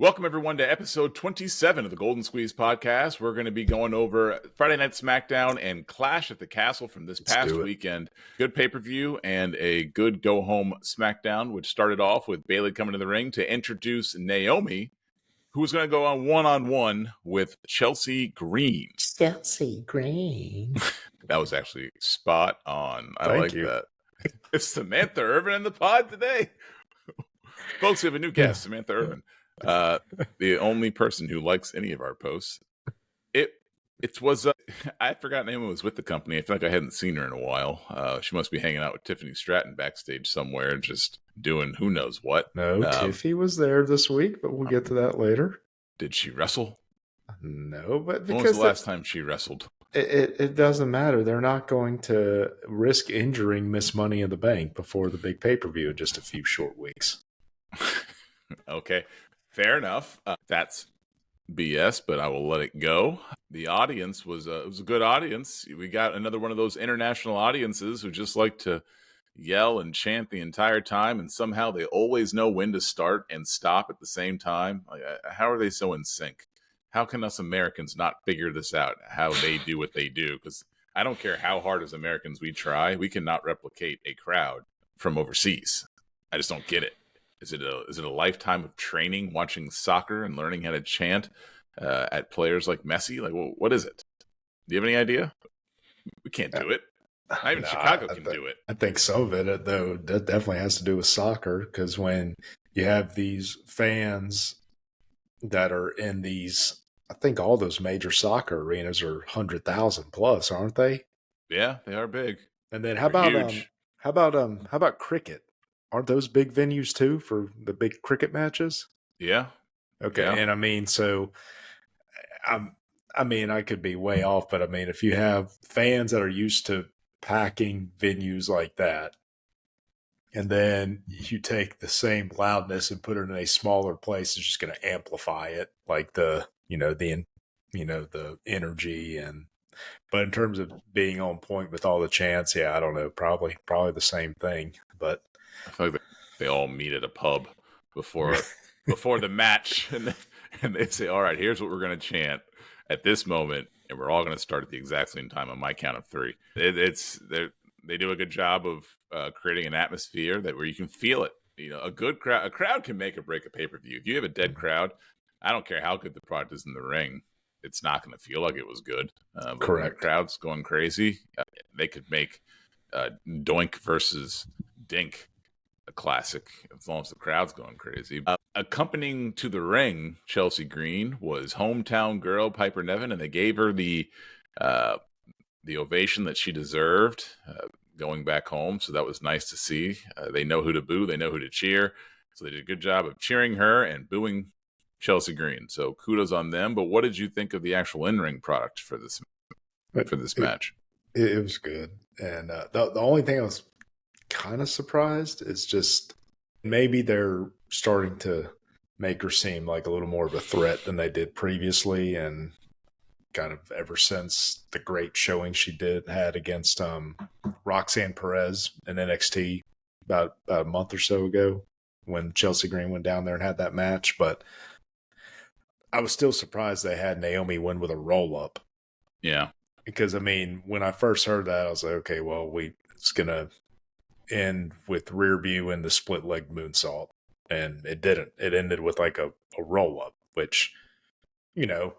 Welcome, everyone, to episode 27 of the Golden Squeeze podcast. We're going to be going over Friday Night SmackDown and Clash at the Castle from this past weekend. Good pay-per-view and a good go-home SmackDown, which started off with Bayley coming to the ring to introduce Naomi, who was going to go on one-on-one with Chelsea Green. Chelsea Green. That was actually spot on. I Thank like you. that. It's Samantha Irvin in the pod today. Folks, we have a new guest, Samantha Irvin. The only person who likes any of our posts. It was I forgot Naomi was with the company. I feel like I hadn't seen her in a while. She must be hanging out with Tiffany Stratton backstage somewhere, just doing who knows what. No, Tiffy was there this week, but we'll get to that later. Did she wrestle? No, but when because was the last time she wrestled? It doesn't matter. They're not going to risk injuring Miss Money in the Bank before the big pay-per-view in just a few short weeks. Okay. Fair enough. That's BS, but I will let it go. The audience was it was a good audience. We got another one of those international audiences who just like to yell and chant the entire time, and somehow they always know when to start and stop at the same time. Like, how are they so in sync? How can us Americans not figure this out, how they do what they do? Because I don't care how hard as Americans we try, we cannot replicate a crowd from overseas. I just don't get it. Is it a lifetime of training, watching soccer and learning how to chant at players like Messi? Like, what is it? Do you have any idea? We can't do it. Not even Chicago can do it. I think some of it, though, that definitely has to do with soccer, because when you have these fans that are in these, I think all those major soccer arenas are 100,000 plus, aren't they? Yeah, they are big. And then how about cricket? Aren't those big venues too for the big cricket matches? Yeah. Okay. Yeah. And I mean, so I could be way off, but I mean, if you have fans that are used to packing venues like that, and then you take the same loudness and put it in a smaller place, it's just going to amplify it, like the energy but in terms of being on point with all the chants, yeah, I don't know, probably the same thing, but. I feel like they all meet at a pub before the match, and they say, "All right, here's what we're going to chant at this moment, and we're all going to start at the exact same time on my count of three." They do a good job of creating an atmosphere where you can feel it. You know, a crowd can make or break a pay-per-view. If you have a dead crowd, I don't care how good the product is in the ring, it's not going to feel like it was good. Correct. The crowd's going crazy. They could make Doink versus Dink a classic as long as the crowd's going crazy. Accompanying to the ring, Chelsea Green was hometown girl Piper Niven, and they gave her the ovation that she deserved going back home. So that was nice to see. They know who to boo, they know who to cheer. So they did a good job of cheering her and booing Chelsea Green. So kudos on them. But what did you think of the actual in-ring product for this match? It was good, and the only thing I was kind of surprised is just maybe they're starting to make her seem like a little more of a threat than they did previously, and kind of ever since the great showing she had against Roxanne Perez in NXT about a month or so ago when Chelsea Green went down there and had that match. But I was still surprised they had Naomi win with a roll-up. Yeah. Because, I mean, when I first heard that, I was like, okay, well, it's going to end with rear view and the split leg moonsault, and it didn't. It ended with like a roll up, which, you know,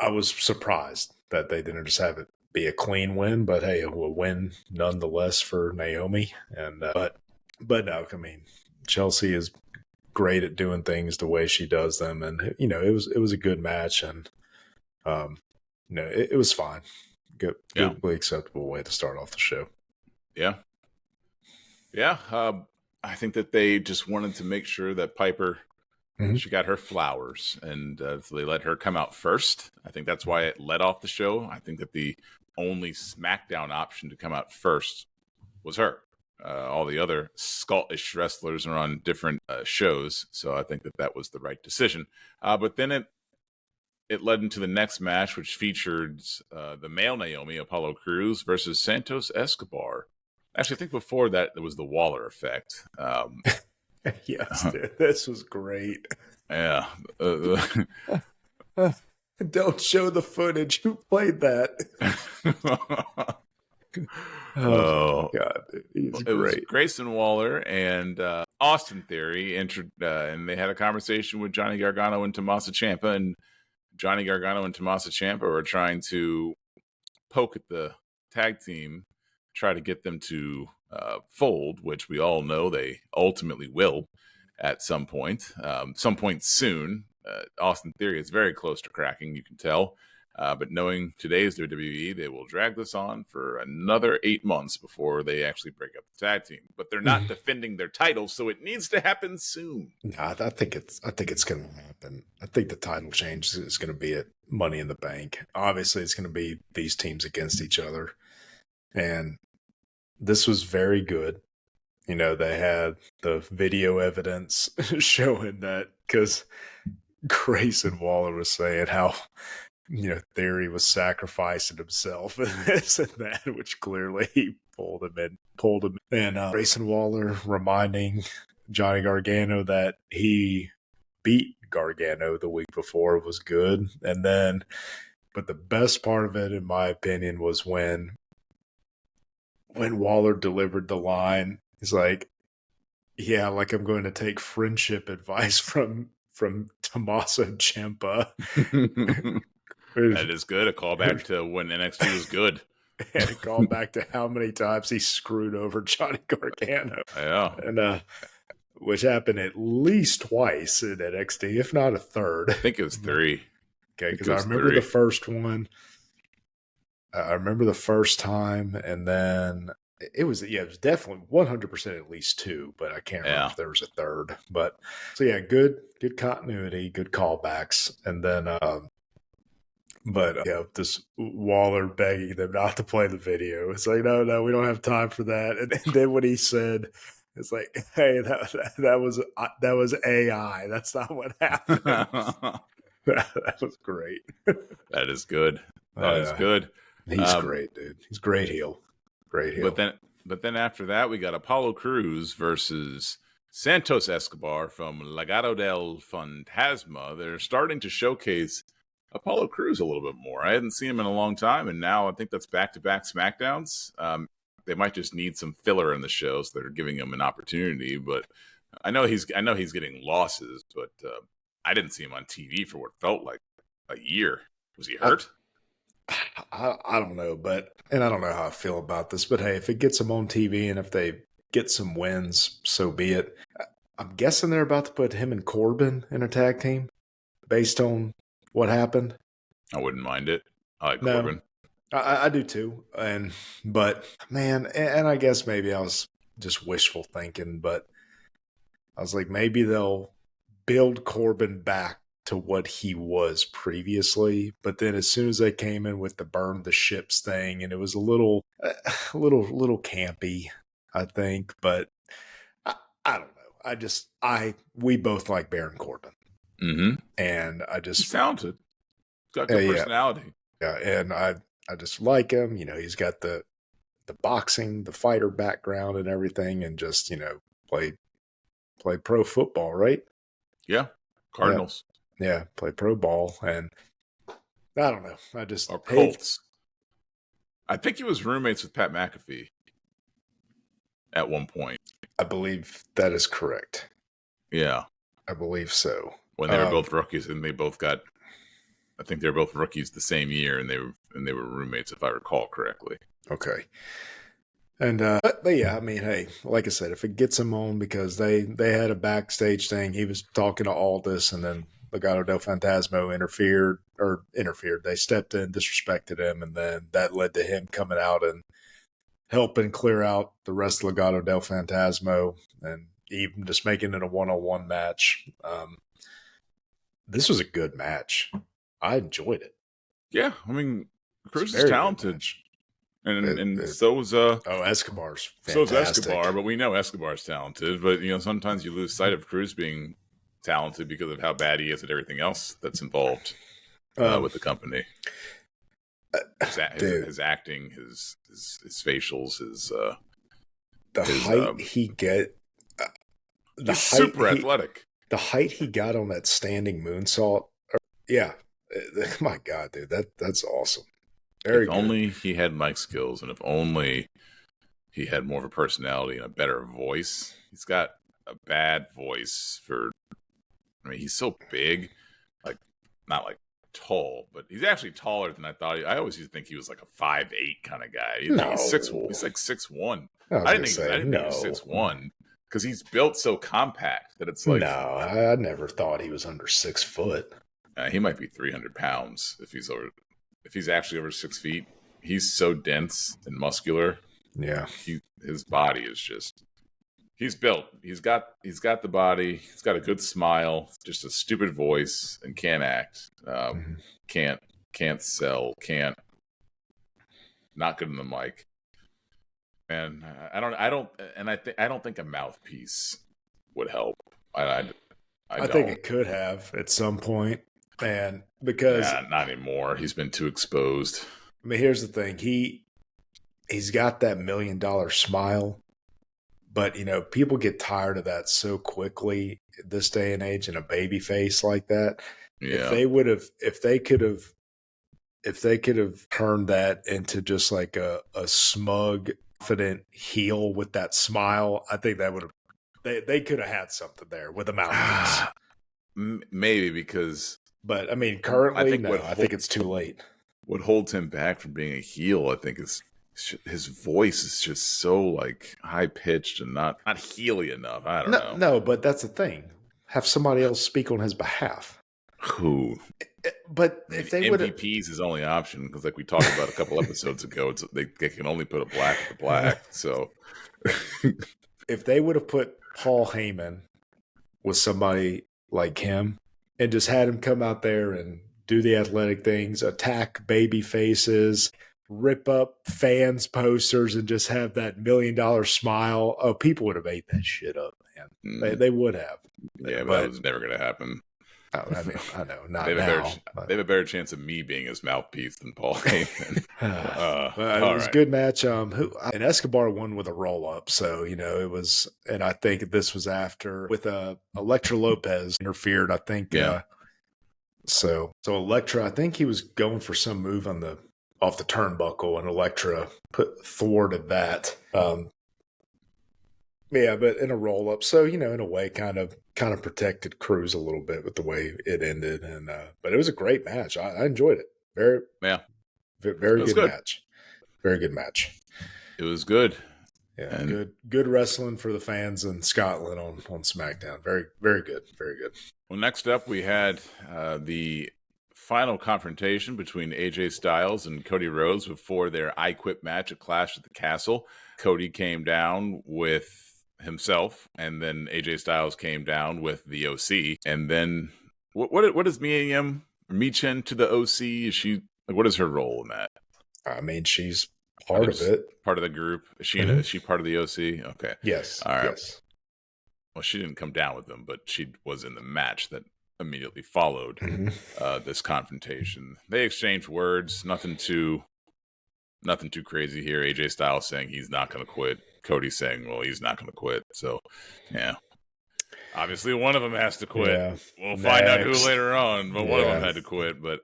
I was surprised that they didn't just have it be a clean win, but hey, a win nonetheless for Naomi. And but no, I mean, Chelsea is great at doing things the way she does them, and you know, it was a good match, and it was fine. Goodly acceptable way to start off the show. Yeah. Yeah, I think that they just wanted to make sure that Piper, she got her flowers, and so they let her come out first. I think that's why it led off the show. I think that the only SmackDown option to come out first was her. All the other Scottish wrestlers are on different shows, so I think that was the right decision. But then it led into the next match, which featured the male Naomi, Apollo Crews, versus Santos Escobar. Actually, I think before that, there was the Waller effect. Yes, dude, this was great. Yeah. Don't show the footage. Who played that? Oh my Oh, god, dude. He's it was great. Grayson Waller and Austin Theory, and they had a conversation with Johnny Gargano and Tommaso Ciampa, and Johnny Gargano and Tommaso Ciampa were trying to poke at the tag team, try to get them to fold, which we all know they ultimately will at some point soon. Austin Theory is very close to cracking, you can tell. But knowing today's WWE, they will drag this on for another 8 months before they actually break up the tag team. But they're not defending their titles, so it needs to happen soon. Nah, I think it's going to happen. I think the title change is going to be at Money in the Bank. Obviously, it's going to be these teams against each other, and this was very good. You know, they had the video evidence showing that, because Grayson Waller was saying how, you know, Theory was sacrificing himself and this and that, which clearly he pulled him in. And Grayson Waller reminding Johnny Gargano that he beat Gargano the week before was good. And then, but the best part of it, in my opinion, was when Waller delivered the line. He's like, yeah, like I'm going to take friendship advice from Tommaso Ciampa. That is good. A callback to when NXT was good. And a callback to how many times he screwed over Johnny Gargano. Yeah. And which happened at least twice in NXT, if not a third. I think it was 3. Okay, because I remember the first one. I remember the first time, and then it was definitely 100% at least 2, but I can't remember if there was a third. But so yeah, good continuity, good callbacks, and then this Waller begging them not to play the video. It's like, no, we don't have time for that. And then when he said, it's like, hey, that was AI. That's not what happened. That was great. That is good. That is good. He's great, dude. He's great heel. Great heel. But then after that, we got Apollo Crews versus Santos Escobar from Legado del Fantasma. They're starting to showcase Apollo Crews a little bit more. I hadn't seen him in a long time, and now I think that's back-to-back SmackDowns. They might just need some filler in the shows that are giving him an opportunity. But I know he's getting losses, but I didn't see him on TV for what felt like a year. Was he hurt? I don't know, and I don't know how I feel about this, but hey, if it gets them on TV and if they get some wins, so be it. I'm guessing they're about to put him and Corbin in a tag team based on what happened. I wouldn't mind it. I like Corbin. I do too. But man, and I guess maybe I was just wishful thinking, but I was like, maybe they'll build Corbin back to what he was previously, but then as soon as they came in with the burn the ships thing, and it was a little campy, I think. But I don't know. We both like Baron Corbin, and he's talented. He's got good personality. Yeah, and I just like him. You know, he's got the boxing, the fighter background, and everything, and just play pro football, right? Yeah, Cardinals. Yeah, play pro ball, and I don't know. Or Colts. I think he was roommates with Pat McAfee at one point. I believe that is correct. Yeah, I believe so. When they were both rookies, and they both got, I think they were both rookies the same year, and they were roommates, if I recall correctly. Okay. And but yeah, I mean, hey, like I said, if it gets him on, because they had a backstage thing, he was talking to Aldis, and then Legado del Fantasma interfered. They stepped in, disrespected him, and then that led to him coming out and helping clear out the rest of Legado del Fantasma, and even just making it a 1-on-1 match. This was a good match. I enjoyed it. Yeah, I mean, Cruz is talented. And so was Escobar's fantastic. So is Escobar, but we know Escobar's talented. But sometimes you lose sight of Cruz being talented because of how bad he is at everything else that's involved with the company. His acting, his facials, the height he get. He's super athletic. the height he got on that standing moonsault. Yeah, my God, dude, that's awesome. Very If good. only he had mic skills, and if only he had more of a personality and a better voice. He's got a bad voice for. I mean, he's so big, like not like tall, but he's actually taller than I thought. I always used to think he was like a 5'8" kind of guy. He's six. No, He's like 6'1". I was I gonna didn't think. I say didn't think he was no. 6'1" because he's built so compact that it's No, like I never thought he was under 6 foot. he might be 300 pounds if he's over. If he's actually over 6 feet, he's so dense and muscular. Yeah. His body is just. He's built. He's got the body. He's got a good smile. Just a stupid voice and can't act. Mhm. Can't sell. Can't. Not good in the mic. And I don't think a mouthpiece would help. I think it could have at some point, and because not anymore. He's been too exposed. I mean, here's the thing: he's got that $1 million smile, but people get tired of that so quickly this day and age, in a baby face like that. Yeah. If they could have turned that into just like a smug, confident heel with that smile, I think that would have. They could have had something there with a mouthpiece. Maybe because. But I mean, currently, I think it's too late. What holds him back from being a heel, I think, is his voice is just so like high pitched and not heely enough. I don't know. No, but that's the thing. Have somebody else speak on his behalf. Who? But if they would, MVP is his only option because, like we talked about a couple episodes ago, they can only put a black with a black. So, if they would have put Paul Heyman with somebody like him and just had him come out there and do the athletic things, attack baby faces, rip up fans' posters, and just have that $1 million smile, people would have ate that shit up, man. They would have. Yeah, but that was never going to happen. I know. Not they have a better chance of me being his mouthpiece than Paul Heyman. It was a good match. And Escobar won with a roll up, so it was. And I think this was after with Elektra Lopez interfered. I think. Yeah. So Elektra, I think he was going for some move off the turnbuckle, and Elektra thwarted that. Yeah, but in a roll up, so in a way, kind of protected Cruz a little bit with the way it ended, and but it was a great match. I enjoyed it. Very good match. Very good match. It was good. Yeah, and good wrestling for the fans in Scotland on SmackDown. Very, very good. Very good. Well, next up we had the final confrontation between AJ Styles and Cody Rhodes before their I Quit match at Clash at the Castle. Cody came down with himself, and then AJ Styles came down with the OC. And then what is Michin to the OC? Is she what is her role in that? I mean, she's part of it, part of the group. Is she part of the OC? Okay, yes, all right. Yes. Well, she didn't come down with them, but she was in the match that immediately followed this confrontation. They exchanged words. Nothing too crazy here. AJ Styles saying he's not going to quit. Cody saying, well, he's not going to quit. So, yeah. Obviously, one of them has to quit. Yeah. We'll find out who later on, but one of them had to quit. But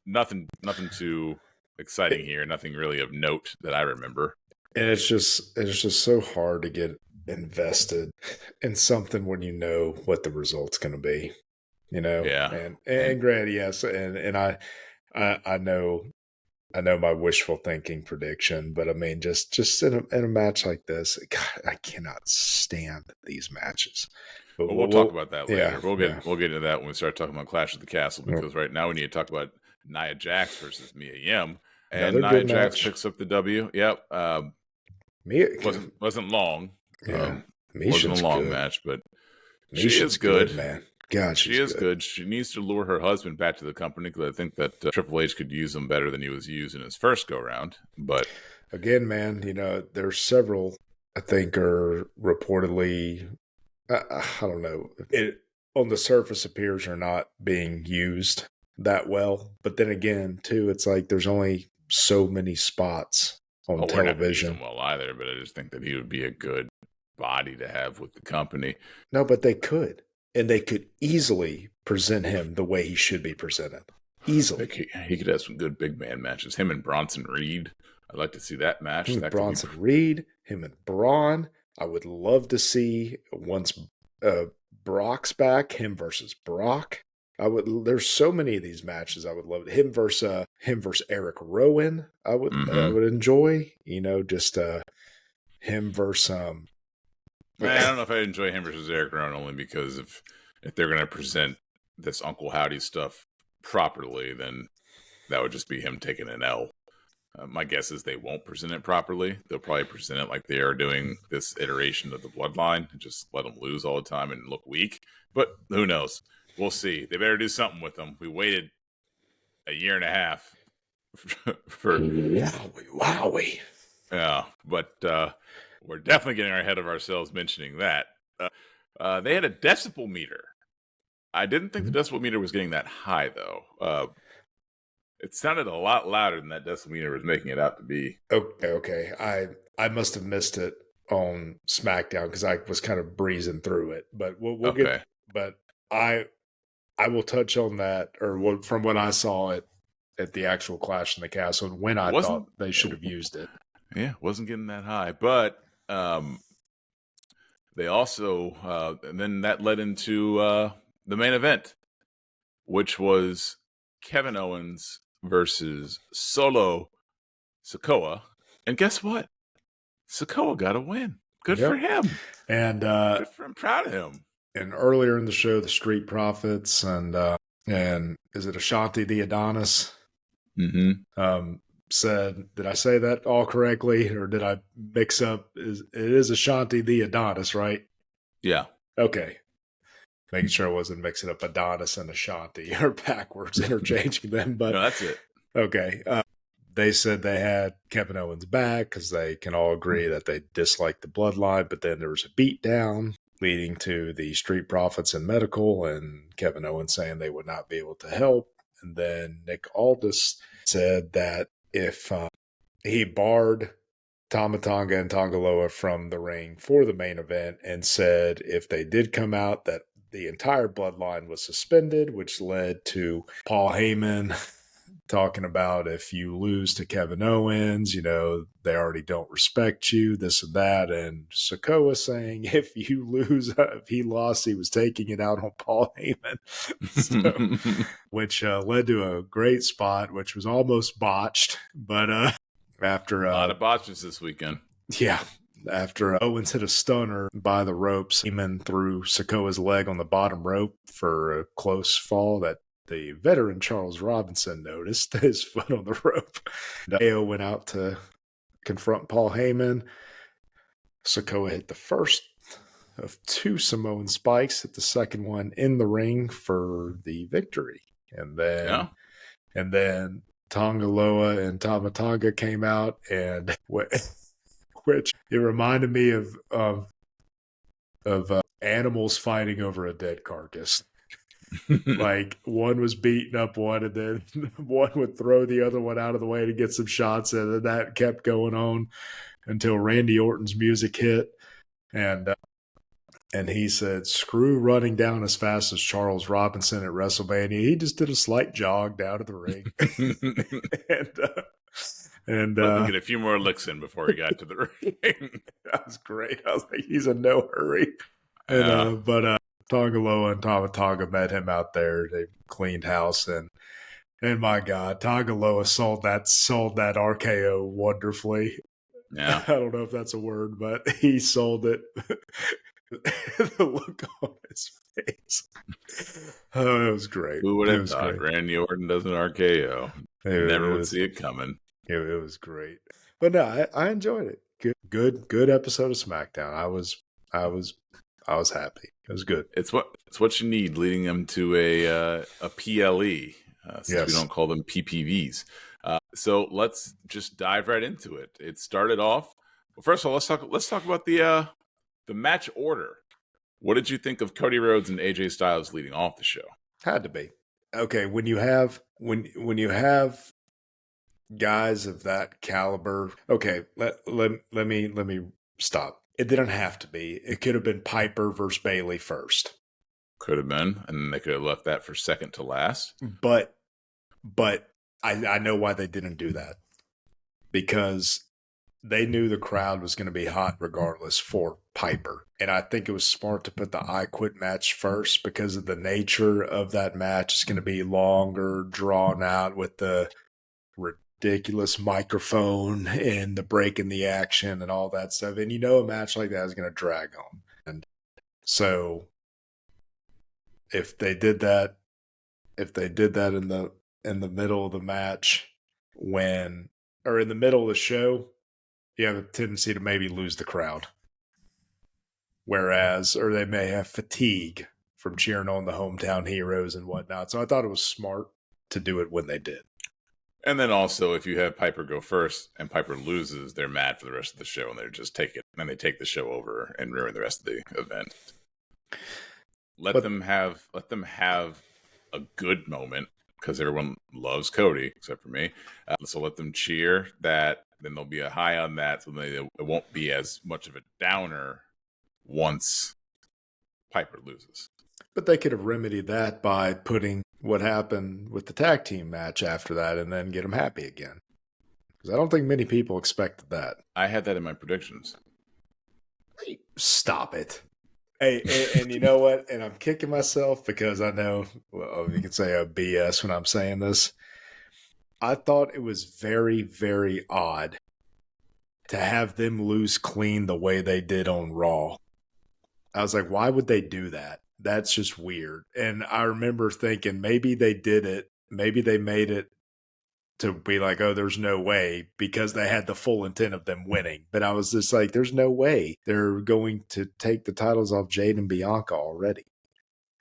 nothing too exciting here. Nothing really of note that I remember. And it's just so hard to get invested in something when you know what the result's going to be. Yeah. And granted, yes, and I know my wishful thinking prediction, but I mean, just in a match like this, God, I cannot stand these matches. But we'll talk about that later. Yeah, we'll get into that when we start talking about Clash at the Castle, because right now we need to talk about Nia Jax versus Mia Yim, and Nia Jax picks up the W. Yep. Mia wasn't long. Yeah, wasn't a long match, but she is good, man. God, she is good. She needs to lure her husband back to the company, because I think that Triple H could use him better than he was used in his first go-round. But again, man, there's several I think are reportedly, I don't know, it on the surface appears are not being used that well. But then again, too, it's like there's only so many spots on television. We're not well either, but I just think that he would be a good body to have with the company. No, but they could. and they could easily present him the way he should be presented. Easily. He could have some good big man matches. Him and Bronson Reed. I'd like to see that match. Him and That could Bronson Reed, him and Braun. I would love to see once Brock's back, him versus Brock. There's so many of these matches I would love. Him versus Eric Rowan. I would enjoy. Just him versus I don't know if I'd enjoy him versus Eric Rowan, only because if they're going to present this Uncle Howdy stuff properly, then that would just be him taking an L. My guess is they won't present it properly. They'll probably present it like they are doing this iteration of the Bloodline and just let them lose all the time and look weak. But who knows? We'll see. They better do something with them. We waited a year and a half for wowie. Yeah, but we're definitely getting ahead of ourselves mentioning that. They had a decibel meter. I didn't think the decibel meter was getting that high, though. It sounded a lot louder than that decibel meter was making it out to be. Okay. I must have missed it on SmackDown because I was kind of breezing through it. But we'll get. But I will touch on that, or from what I saw at the actual Clash in the Castle, and when I thought they should have used it. Yeah, wasn't getting that high, but they also and then that led into the main event, which was Kevin Owens versus Solo Sikoa. And guess what? Sikoa got a win. Good for him. And good for him. Proud of him. And earlier in the show, the Street Profits and is it Ashanti the Adonis? Said, did I say that all correctly, or did I mix up? It is Ashanti the Adonis, right? Yeah. Okay. Making sure I wasn't mixing up Adonis and Ashanti or backwards, interchanging them. But no, that's it. Okay. They said they had Kevin Owens back because they can all agree that they dislike the bloodline, but then there was a beatdown leading to the Street Profits and Medical, and Kevin Owens saying they would not be able to help. And then Nick Aldis said that if he barred Tama Tonga and Tongaloa from the ring for the main event, and said if they did come out that the entire bloodline was suspended, which led to Paul Heyman talking about if you lose to Kevin Owens, they already don't respect you, this and that. And Sikoa saying if you lose, if he lost, he was taking it out on Paul Heyman, which led to a great spot, which was almost botched. But after a lot of botches this weekend. Yeah. After Owens hit a stunner by the ropes, Heyman threw Sikoa's leg on the bottom rope for a close fall that the veteran Charles Robinson noticed his foot on the rope. AO went out to confront Paul Heyman. Sikoa hit the first of two Samoan spikes, hit the second one in the ring for the victory. And then Tongaloa and Tama Tonga came out, and which it reminded me of animals fighting over a dead carcass. Like one was beating up one, and then one would throw the other one out of the way to get some shots in, and that kept going on until Randy Orton's music hit, and he said, "Screw running down as fast as Charles Robinson at WrestleMania. He just did a slight jog down to the ring." and get a few more licks in before he got to the ring. That was great. I was like, he's in no hurry. And, but Tongaloa and Tama Tonga met him out there. They cleaned house, and my God, Tongaloa sold that RKO wonderfully. Yeah, I don't know if that's a word, but he sold it. The look on his face. Oh, it was great. Who would have thought Randy Orton does an RKO? Never would see it coming. It was great. But no, I enjoyed it. Good episode of SmackDown. I was happy. It was good. It's what you need leading them to a PLE. Since we don't call them PPVs. So let's just dive right into it. It started off. Well, first of all, let's talk about the match order. What did you think of Cody Rhodes and AJ Styles leading off the show? Had to be. Okay, when you have guys of that caliber. Okay, let me stop. It didn't have to be. It could have been Piper versus Bayley first. Could have been, and they could have left that for second to last. But I know why they didn't do that, because they knew the crowd was going to be hot regardless for Piper. And I think it was smart to put the I Quit match first because of the nature of that match. It's going to be longer, drawn out with the ridiculous microphone and the break in the action and all that stuff. And a match like that is going to drag on. And so if they did that in the middle of the match or in the middle of the show, you have a tendency to maybe lose the crowd. Or they may have fatigue from cheering on the hometown heroes and whatnot. So I thought it was smart to do it when they did. And then also, if you have Piper go first and Piper loses, they're mad for the rest of the show, and they take the show over and ruin the rest of the event. Let them have a good moment, because everyone loves Cody except for me. So let them cheer that. Then there'll be a high on that, so it won't be as much of a downer once Piper loses. But they could have remedied that by putting what happened with the tag team match after that and then get them happy again. Because I don't think many people expected that. I had that in my predictions. Stop it. Hey, and you know what? And I'm kicking myself because I know, well, you can say a BS when I'm saying this. I thought it was very, very odd to have them lose clean the way they did on Raw. I was like, why would they do that? That's just weird. And I remember thinking maybe they did it. Maybe they made it to be like, oh, there's no way, because they had the full intent of them winning. But I was just like, there's no way they're going to take the titles off Jade and Bianca already.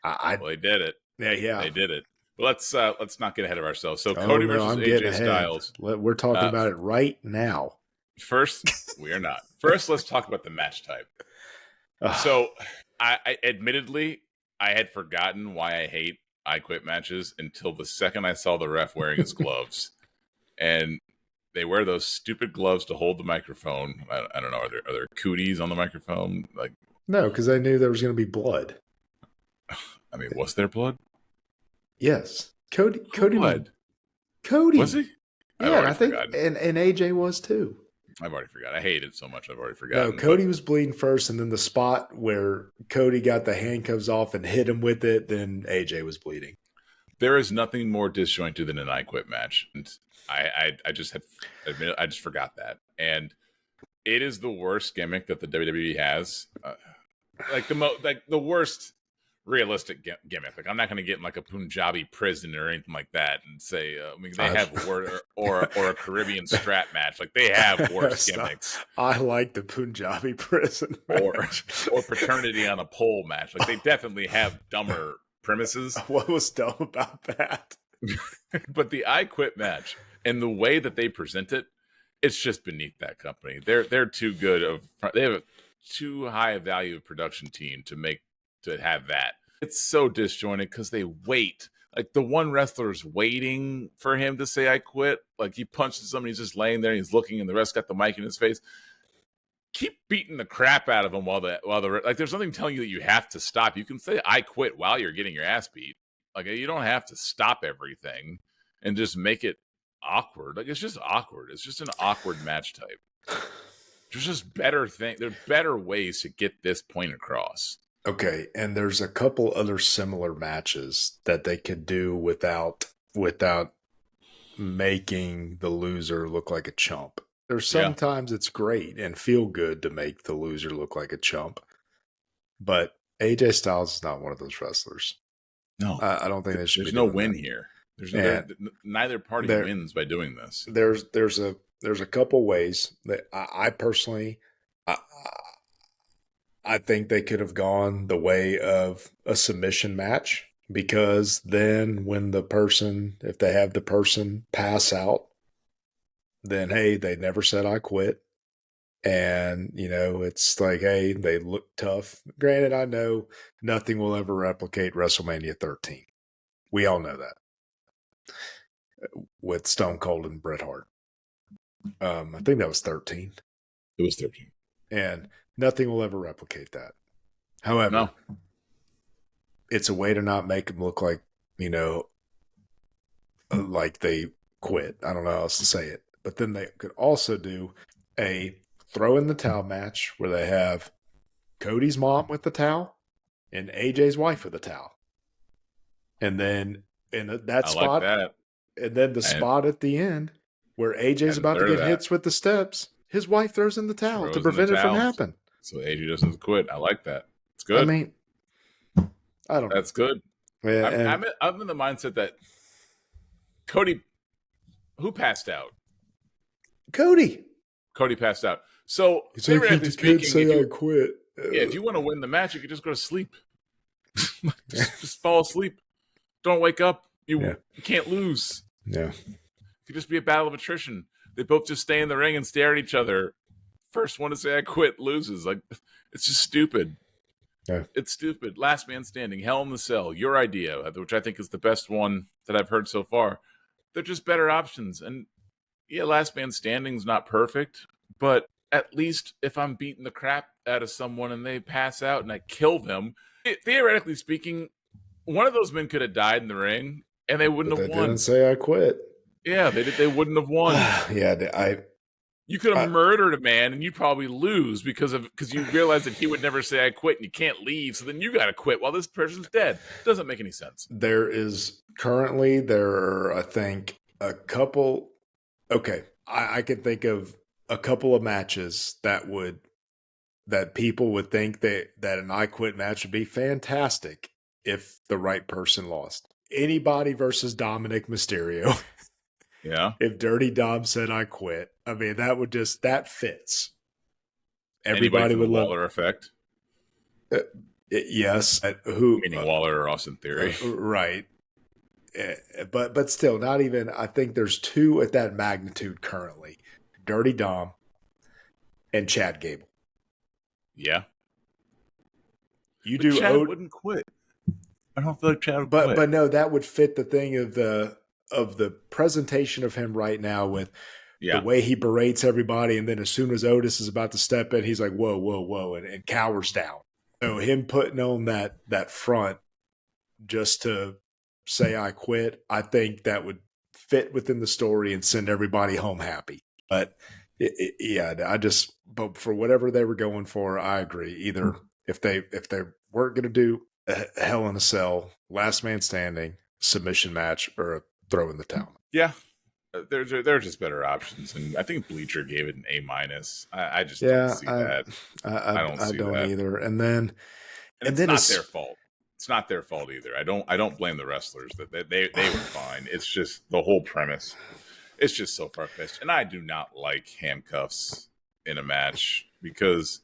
Well, they did it. Yeah. They did it. Let's not get ahead of ourselves. So Cody versus AJ Styles. We're talking about it right now. First, we are not. First, let's talk about the match type. So, I admittedly, I had forgotten why I hate I Quit matches until the second I saw the ref wearing his gloves. And they wear those stupid gloves to hold the microphone. I don't know. Are there cooties on the microphone? Like, no, because I knew there was going to be blood. I mean, was there blood? Yes. Cody blood. Cody. Was he? Yeah, I think, and AJ was too. I've already forgotten. I hate it so much. I've already forgotten. No, Cody was bleeding first, and then the spot where Cody got the handcuffs off and hit him with it, then AJ was bleeding. There is nothing more disjointed than an I Quit match. And I just forgot that. And it is the worst gimmick that the WWE has. The worst realistic gimmick. Like, I'm not going to get in like a Punjabi prison or anything like that and say, they have or a Caribbean strap match. Like, they have worse gimmicks. I like the Punjabi prison match. or paternity on a pole match. Like, they definitely have dumber premises. What was dumb about that? But the I Quit match and the way that they present it, it's just beneath that company. They're too good they have a too high a value of production team to have that. It's so disjointed because they wait. Like, the one wrestler's waiting for him to say I quit. Like, he punches somebody, he's just laying there, and he's looking, and the rest got the mic in his face. Keep beating the crap out of him while there's nothing telling you that you have to stop. You can say I quit while you're getting your ass beat. Like, you don't have to stop everything and just make it awkward. Like, it's just awkward. It's just an awkward match type. There's just better things. There are better ways to get this point across. Okay, and there's a couple other similar matches that they could do without making the loser look like a chump. There's sometimes it's great and feel good to make the loser look like a chump, but AJ Styles is not one of those wrestlers. No, I don't think there's no win here. Neither party wins by doing this. There's a couple ways that I personally, I think they could have gone the way of a submission match, because then when if they have the person pass out, then, hey, they never said I quit. And, it's like, hey, they look tough. Granted, I know nothing will ever replicate WrestleMania 13. We all know that. With Stone Cold and Bret Hart. I think that was 13. It was 13. And nothing will ever replicate that. However, it's a way to not make them look like, like they quit. I don't know how else to say it. But then they could also do a throw in the towel match where they have Cody's mom with the towel and AJ's wife with the towel. And then in that I like spot, that. and then the And spot at the end where AJ's hadn't about to heard of get that. hits with the steps, his wife throws in the towel to Throws in the prevent it from towel, happening. so AJ doesn't quit. I like that. It's I good. mean, I don't know. That's good. Yeah, I'm and I'm I'm in the mindset that Cody, who passed out? Cody. Cody passed out. So It's like theoretically you can't speaking, say I quit. if you want to win the match, you could just go to sleep. just fall asleep. Don't wake up. You can't lose. Yeah. It could just be a battle of attrition. They both just stay in the ring and stare at each other. First one to say I quit loses. Like, it's just stupid. Yeah. It's stupid. Last man standing, Hell in the Cell, your idea, which I think is the best one that I've heard so far. They're just better options. And yeah, last man standing's not perfect, but at least if I'm beating the crap out of someone and they pass out and I kill them, theoretically speaking, one of those men could have died in the ring and they wouldn't have They won. didn't say I quit. Yeah, they wouldn't have won. You could have murdered a man and you'd probably lose because you realize that he would never say I quit and you can't leave, so then you got to quit while this person's dead. Doesn't make any sense. There are, I think, a couple. Okay, I can think of a couple of matches that people would think that an I quit match would be fantastic if the right person lost. Anybody versus Dominic Mysterio. Yeah. If Dirty Dom said I quit, I mean that fits. Everybody would love Waller effect. Yes, who meaning Waller or Austin Theory, right? But still, not even. I think there's two at that magnitude currently: Dirty Dom and Chad Gable. Yeah, but Chad wouldn't quit. I don't feel like Chad would quit. But no, that would fit the thing of the presentation of him right now with the way he berates everybody, and then as soon as Otis is about to step in, he's like, "Whoa, whoa, whoa," and cowers down. So him putting on that front just to say I quit, I think that would fit within the story and send everybody home happy. But but for whatever they were going for, I agree. Either if they weren't going to do a Hell in a Cell, last man standing, submission match, or a throw in the towel. Yeah, there are just better options, and I think Bleacher gave it an A-. I just don't see that. I don't see that either. And then it's not their fault. It's not their fault either. I don't blame the wrestlers that they were fine. It's just the whole premise. It's just so far-fetched. And I do not like handcuffs in a match because,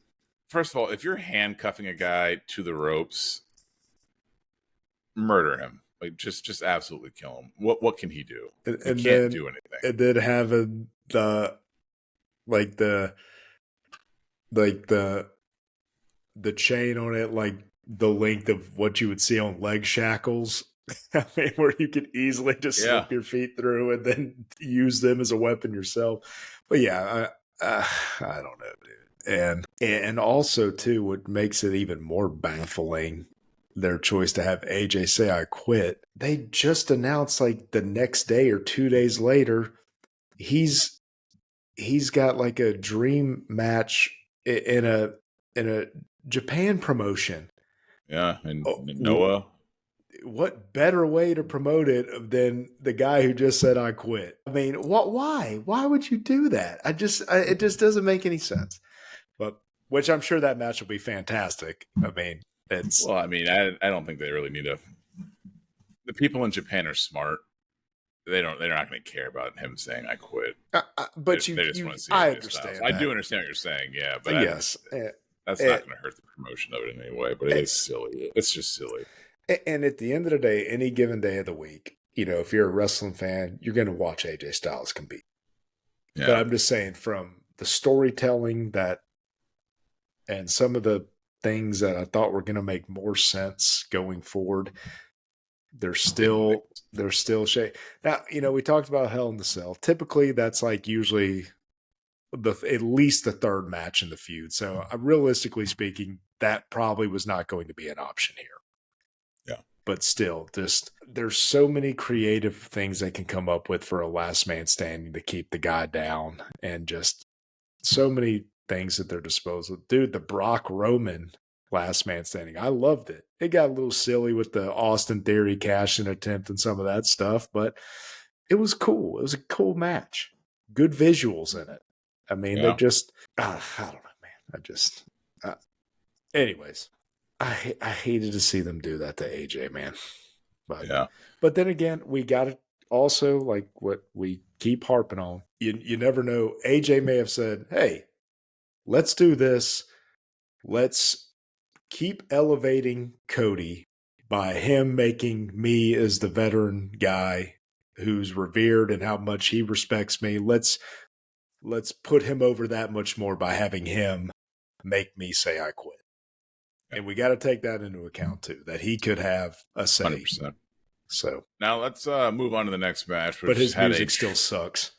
first of all, if you're handcuffing a guy to the ropes, murder him. Like just absolutely kill him. What can he do? He can't do anything. And then having the chain on it, like the length of what you would see on leg shackles. I mean, where you could easily just slip your feet through and then use them as a weapon yourself. But yeah, I don't know, dude. And also too, what makes it even more baffling, their choice to have AJ say I quit. They just announced like the next day or 2 days later, he's got like a dream match in a Japan promotion. Yeah, and Noah. What better way to promote it than the guy who just said I quit? I mean, why? Why would you do that? It just doesn't make any sense. But which I'm sure that match will be fantastic. I mean, I don't think they really need to. The people in Japan are smart. They're not going to care about him saying I quit. But they just want to see. I understand. I do understand what you're saying. Yeah, but yes, that's not going to hurt the promotion of it in any way. But it is silly. It's just silly. And at the end of the day, any given day of the week, if you're a wrestling fan, you're going to watch AJ Styles compete. Yeah. But I'm just saying, from the storytelling and some of the things that I thought were going to make more sense going forward, they're still shady. Now, we talked about Hell in the Cell. Typically, that's like usually at least the third match in the feud. So realistically speaking, that probably was not going to be an option here. Yeah. but still, just there's so many creative things they can come up with for a last man standing to keep the guy down, and just so many things at their disposal. Dude, the Brock Roman last man standing, I loved it. It got a little silly with the Austin Theory cash-in attempt and some of that stuff, but it was cool. It was a cool match. Good visuals in it. I mean, they Yeah. just, I don't know, man. Anyways, I hated to see them do that to AJ, man. Yeah. But then again, we got to also, like what we keep harping on. You never know. AJ may have said, "Hey, let's do this. Let's keep elevating Cody by him making me as the veteran guy who's revered and how much he respects me. Let's put him over that much more by having him make me say I quit." And we got to take that into account too, that he could have a say. 100%. So now let's move on to the next match. But his music still sucks.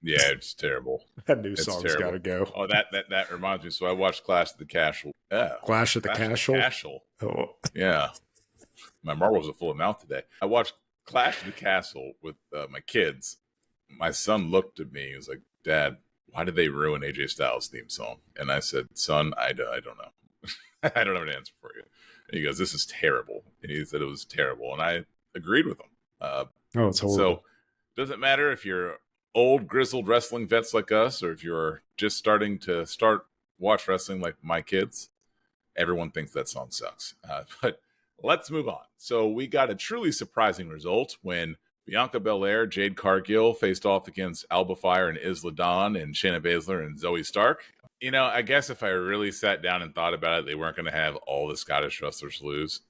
Yeah, it's terrible. That new song's got to go. Oh, that reminds me. So I watched Clash at the Castle. Yeah, Clash at the Castle. Oh, yeah. My marbles are full of mouth today. I watched Clash at the Castle with my kids. My son looked at me. He was like, "Dad, why did they ruin AJ Styles' theme song?" And I said, "Son, I don't know. I don't have an answer for you." And he goes, "This is terrible." And he said it was terrible, and I agreed with him. It's horrible. So doesn't matter if you're old grizzled wrestling vets like us, or if you're just starting to watch wrestling like my kids. Everyone thinks that song sucks. But let's move on. So we got a truly surprising result when Bianca Belair, Jade Cargill faced off against Alba Fire and Isla Dawn and Shayna Baszler and Zoe Stark. You know, I guess if I really sat down and thought about it, they weren't going to have all the Scottish wrestlers lose.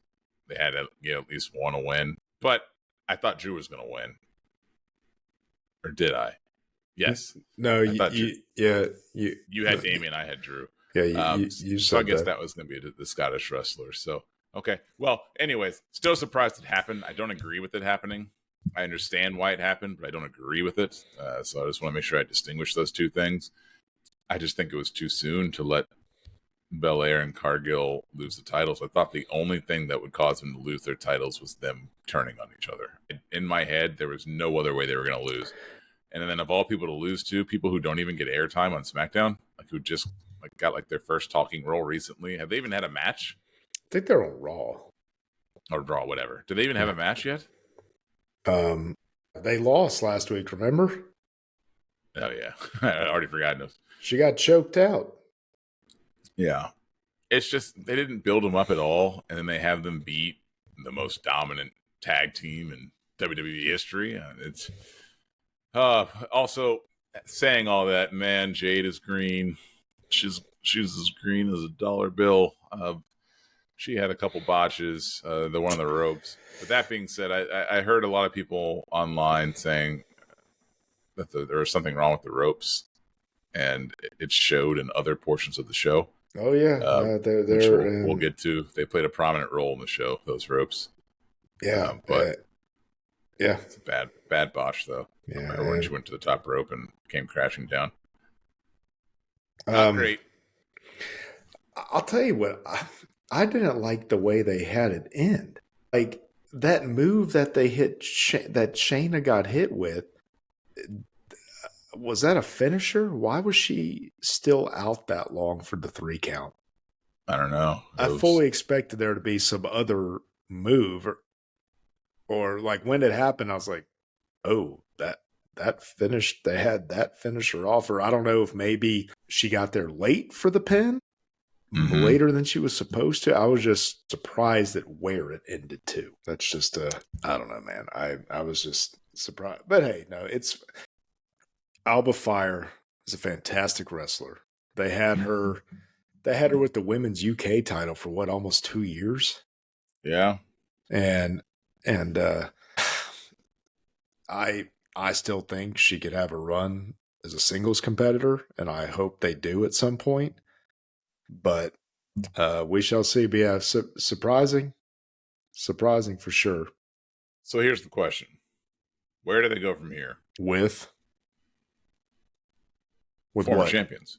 They had to get at least one to win. But I thought Drew was going to win. Or did I? Yes. No, you had Damien, I had Drew. Yeah, you so I guess that was going to be the Scottish wrestler. So, okay. Well, anyways, still surprised it happened. I don't agree with it happening. I understand why it happened, but I don't agree with it. So I just want to make sure I distinguish those two things. I just think it was too soon to let Belair and Cargill lose the titles. I thought the only thing that would cause them to lose their titles was them turning on each other. In my head, there was no other way they were going to lose. And then of all people to lose to, people who don't even get airtime on SmackDown, like who just got like their first talking role recently. Have they even had a match? I think they're on Raw. Or Raw, whatever. Do they even have a match yet? They lost last week, remember? Oh, yeah. I already forgot. She got choked out. Yeah. It's just, they didn't build them up at all, and then they have them beat the most dominant tag team in WWE history. It's also saying all that, man, Jade is green. She's as green as a dollar bill. She had a couple botches, the one on the ropes. But that being said, I heard a lot of people online saying that there was something wrong with the ropes, and it showed in other portions of the show. Oh yeah, which we'll get to. They played a prominent role in the show, those ropes. Yeah, but yeah, it's a bad botch though. Yeah, when she went to the top rope and came crashing down. Not great. I'll tell you what, I didn't like the way they had it end. Like that move that they hit, that Shayna got hit with. Was that a finisher? Why was she still out that long for the 3 count? I don't know. I fully expected there to be some other move, or like when it happened, I was like, oh, that finished. They had that finisher offer. I don't know if maybe she got there late for the pin, later than she was supposed to. I was just surprised at where it ended too. That's just I don't know, man. I was just surprised. But hey, no, it's Alba Fire is a fantastic wrestler. They had her with the women's UK title for what, almost 2 years? Yeah. And I still think she could have a run as a singles competitor, and I hope they do at some point. But we shall see. But yeah, surprising for sure. So here's the question: where do they go from here? With former what? Champions?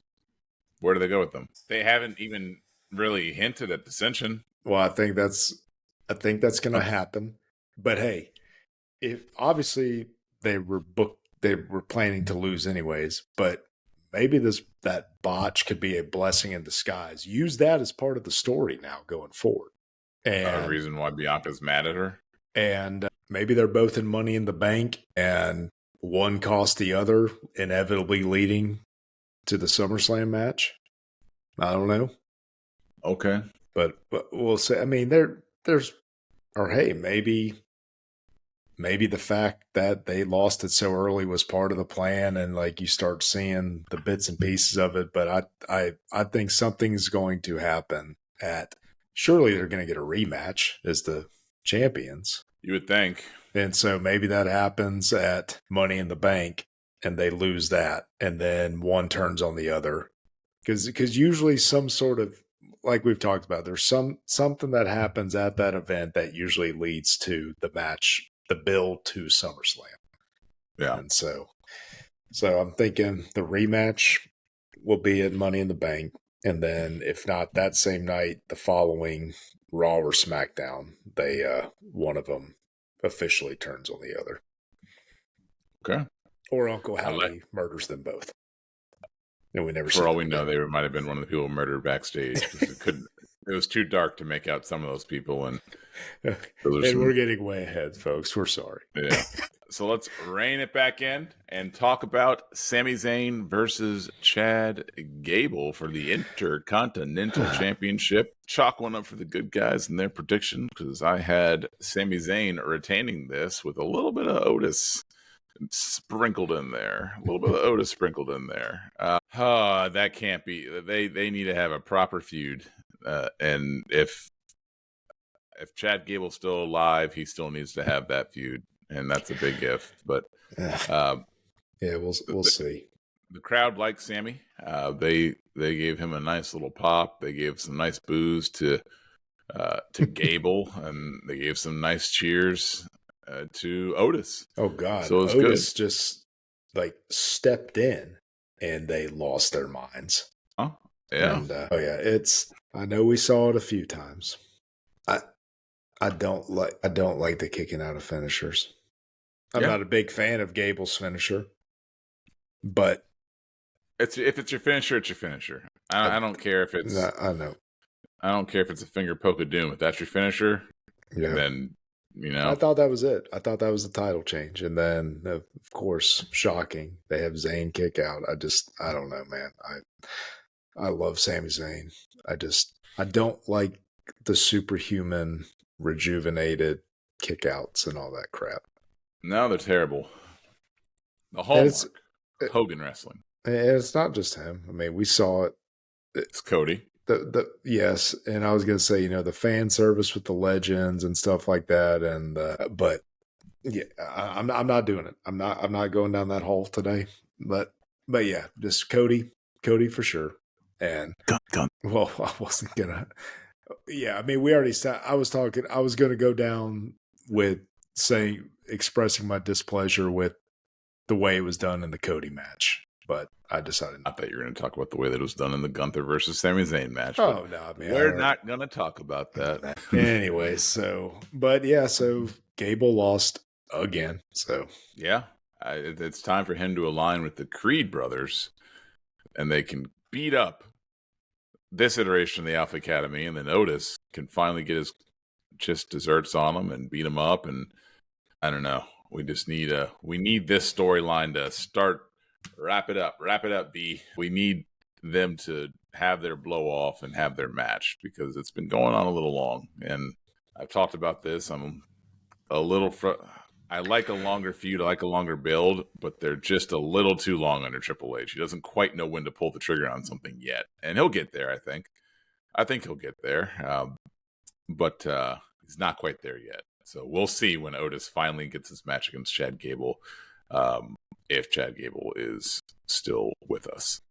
Where do they go with them? They haven't even really hinted at dissension. Well, I think that's I think that's going to happen. But hey, if obviously they were planning to lose anyways, but maybe that botch could be a blessing in disguise. Use that as part of the story now going forward. A And reason why Bianca's mad at her. maybe they're both in Money in the Bank, and one cost the other, inevitably leading to the SummerSlam match. I don't know. Okay. But we'll say. I mean, maybe the fact that they lost it so early was part of the plan, and like you start seeing the bits and pieces of it. But I think something's going to happen surely they're going to get a rematch as the champions. You would think. And so maybe that happens at Money in the Bank and they lose that, and then one turns on the other. Because usually some sort of, like we've talked about, there's something that happens at that event that usually leads to the match, the build to SummerSlam. Yeah. And so I'm thinking the rematch will be at Money in the Bank. And then if not that same night, the following Raw or SmackDown, one of them officially turns on the other. Okay. Or Uncle Howdy murders them both. And we never see. For all we know, they might have been one of the people murdered backstage. It was too dark to make out some of those people, and we're getting way ahead, folks. We're sorry. Yeah. So let's rein it back in and talk about Sami Zayn versus Chad Gable for the Intercontinental Championship. Chalk one up for the good guys in their prediction, because I had Sami Zayn retaining this with a little bit of Otis sprinkled in there. That can't be. They need to have a proper feud. And if Chad Gable's still alive, he still needs to have that feud. And that's a big if. But yeah, we'll see. The crowd liked Sammy. They gave him a nice little pop. They gave some nice boos to Gable, and they gave some nice cheers to Otis. Oh God! So Otis just like stepped in, and they lost their minds. Oh yeah, and, I know we saw it a few times. I don't like the kicking out of finishers. I'm not a big fan of Gable's finisher, but if it's your finisher, it's your finisher. I don't care if it's. I know. I don't care if it's a finger poke of doom. If that's your finisher, then I thought that was it. I thought that was the title change, and then of course, shocking, they have Zayn kick out. I don't know, man. I love Sami Zayn. I don't like the superhuman, rejuvenated kickouts and all that crap. No, they're terrible. The hallmark Hogan wrestling. And it's not just him. I mean, we saw it. It's Cody. Yes, and I was gonna say, the fan service with the legends and stuff like that, and but yeah, I'm not doing it. I'm not going down that hole today. But yeah, just Cody for sure. And well, I wasn't gonna. Yeah, I mean, we already said. I was gonna go down with expressing my displeasure with the way it was done in the Cody match, but I decided. I thought you were going to talk about the way that it was done in the Gunther versus Sami Zayn match. Oh no, man, we're not going to talk about that. Anyway, so Gable lost again. So yeah, it's time for him to align with the Creed brothers, and they can beat up this iteration of the Alpha Academy, and then Otis can finally get his just desserts on him and beat him up. And I don't know. We just need this storyline to start. Wrap it up, B. We need them to have their blow off and have their match, because it's been going on a little long. And I've talked about this. I'm a little. I like a longer feud. I like a longer build, but they're just a little too long under Triple H. He doesn't quite know when to pull the trigger on something yet, and he'll get there. I think he'll get there, but he's not quite there yet. So we'll see when Otis finally gets his match against Chad Gable. If Chad Gable is still with us.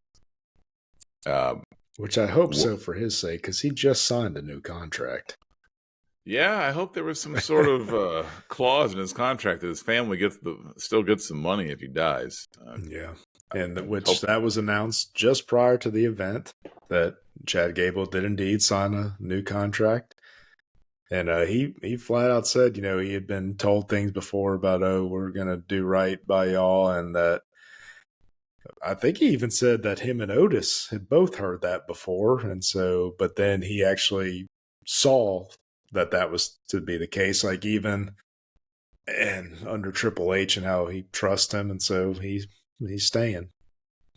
Which I hope so for his sake, because he just signed a new contract. Yeah, I hope there was some sort of clause in his contract that his family still gets some money if he dies. And that was announced just prior to the event, that Chad Gable did indeed sign a new contract. And he flat out said, he had been told things before about, we're gonna do right by y'all, and that I think he even said that him and Otis had both heard that before, and so, but then he actually saw that was to be the case, like even and under Triple H and how he trusts him, and so he's staying.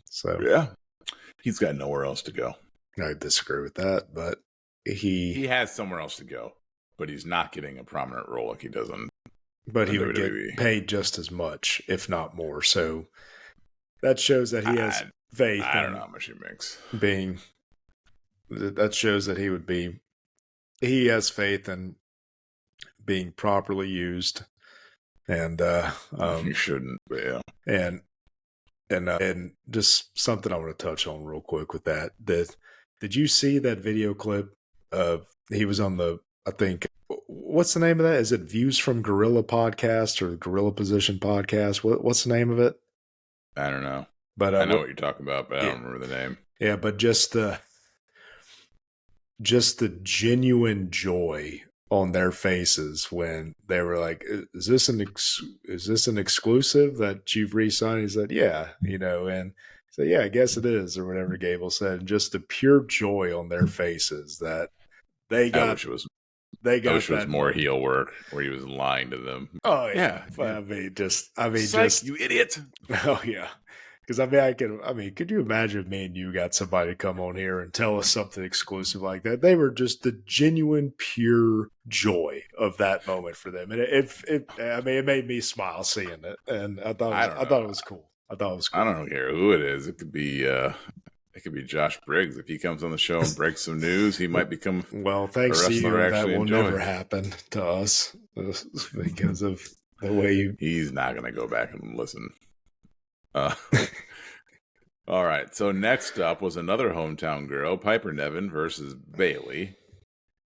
So yeah, he's got nowhere else to go. I disagree with that, but he has somewhere else to go, but he's not getting a prominent role like he does on. But he would WWE. Get paid just as much, if not more. So that shows that he has faith. I don't know how much he makes. That shows that he has faith in being properly used, and he shouldn't. But yeah, and just something I want to touch on real quick with that. Did you see that video clip of he was on the, I think, what's the name of that? Is it Views from Gorilla Podcast or the Gorilla Position Podcast? What's the name of it? I don't know. But I know what you're talking about, but I don't remember the name. Yeah, but just the genuine joy on their faces when they were like, "Is this an exclusive that you've re-signed?" He said, "Yeah," and so yeah, I guess it is, or whatever Gable said. And just the pure joy on their faces that they got. I wish it was more heel work where he was lying to them. Oh yeah. I mean, Psych, you idiot. Oh yeah. Because could you imagine if me and you got somebody to come on here and tell us something exclusive like that? They were just the genuine, pure joy of that moment for them, and it made me smile seeing it, and I thought it was cool. I don't care who it is. It could be Josh Briggs. If he comes on the show and breaks some news, he might become thanks to you. That will never happen to us because of the way he's not going to go back and listen. All right. So next up was another hometown girl, Piper Niven versus Bayley.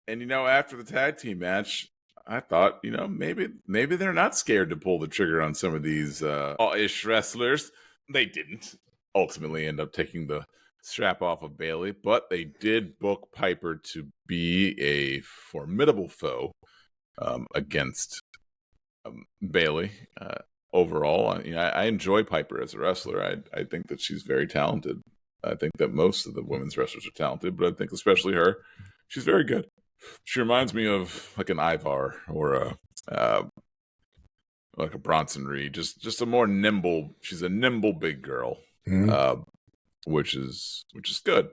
And after the tag team match, I thought, maybe they're not scared to pull the trigger on some of these all-ish wrestlers. They didn't ultimately end up taking the strap off of Bayley, but they did book Piper to be a formidable foe against Bayley. Overall, I enjoy Piper as a wrestler. I think that she's very talented. I think that most of the women's wrestlers are talented, but I think especially her, she's very good. She reminds me of like an Ivar or like a Bronson Reed, just a more nimble. She's a nimble big girl, which is good.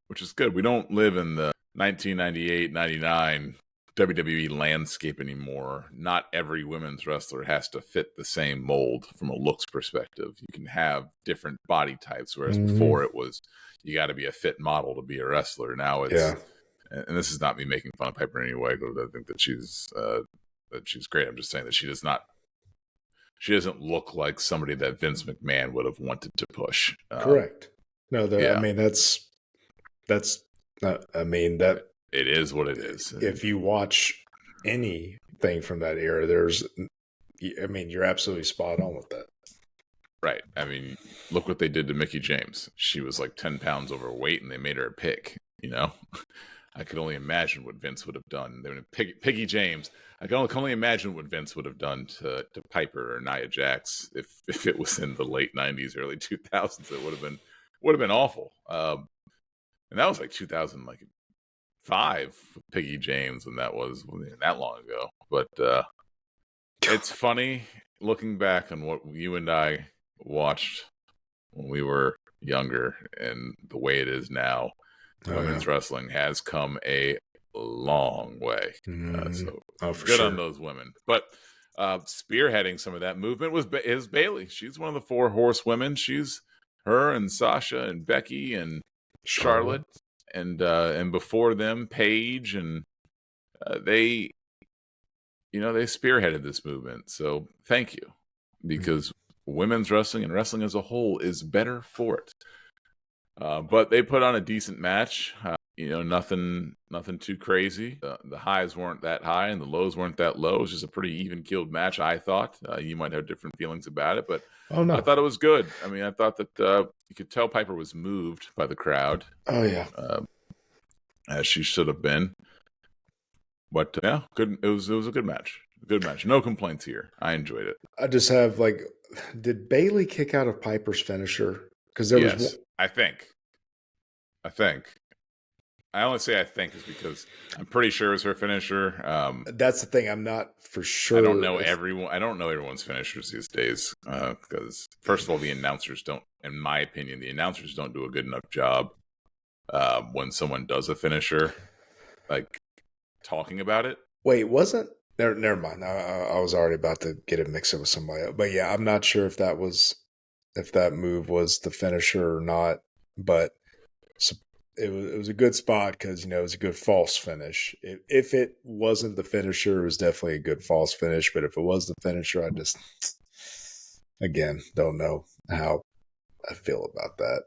Which is good. We don't live in the 1998-99 WWE landscape anymore. Not every women's wrestler has to fit the same mold from a looks perspective. You can have different body types, whereas before it was you got to be a fit model to be a wrestler. Now it's and this is not me making fun of Piper in any way, because I think that she's great. I'm just saying that she doesn't look like somebody that Vince McMahon would have wanted to push. Correct. No, I mean that's not. I mean that. It is what it is. If you watch anything from that era, you're absolutely spot on with that. Right. I mean, look what they did to Mickie James. She was like 10 pounds overweight, and they made her a pick, I could only imagine what Vince would have done. Piggy James. I can only imagine what Vince would have done to Piper or Nia Jax if it was in the late 90s, early 2000s. It would have been awful. And that was like 2005 with Piggy James, and that was that long ago. But it's funny looking back on what you and I watched when we were younger and the way it is now. Women's wrestling has come a long way. So good on those women. But spearheading some of that movement is Bayley. She's one of the 4 horsewomen. She's her and Sasha and Becky and Charlotte. And before them, Paige, and they spearheaded this movement. So thank you, because women's wrestling and wrestling as a whole is better for it. But they put on a decent match. Nothing too crazy. The highs weren't that high and the lows weren't that low. It was just a pretty even-keeled match, I thought. You might have different feelings about it, but I thought it was good. I mean, I thought that you could tell Piper was moved by the crowd. Oh, yeah. As she should have been. But yeah, good. It was a good match. Good match. No complaints here. I enjoyed it. I just have like, did Bailey kick out of Piper's finisher? Because there was one. Yes, I think. I think. I only say I think is because I'm pretty sure it was her finisher. That's the thing. I'm not for I don't sure know if everyone. I don't know everyone's finishers these days because first of all, the announcers don't. In my opinion, the announcers don't do a good enough job when someone does a finisher, like talking about it. Wait, wasn't there? Never mind. I was already about to get it mixed up with somebody else. But yeah, I'm not sure if that move was the finisher or not. But it was a good spot because it was a good false finish. If it wasn't the finisher, it was definitely a good false finish. But if it was the finisher, I just again don't know how I feel about that.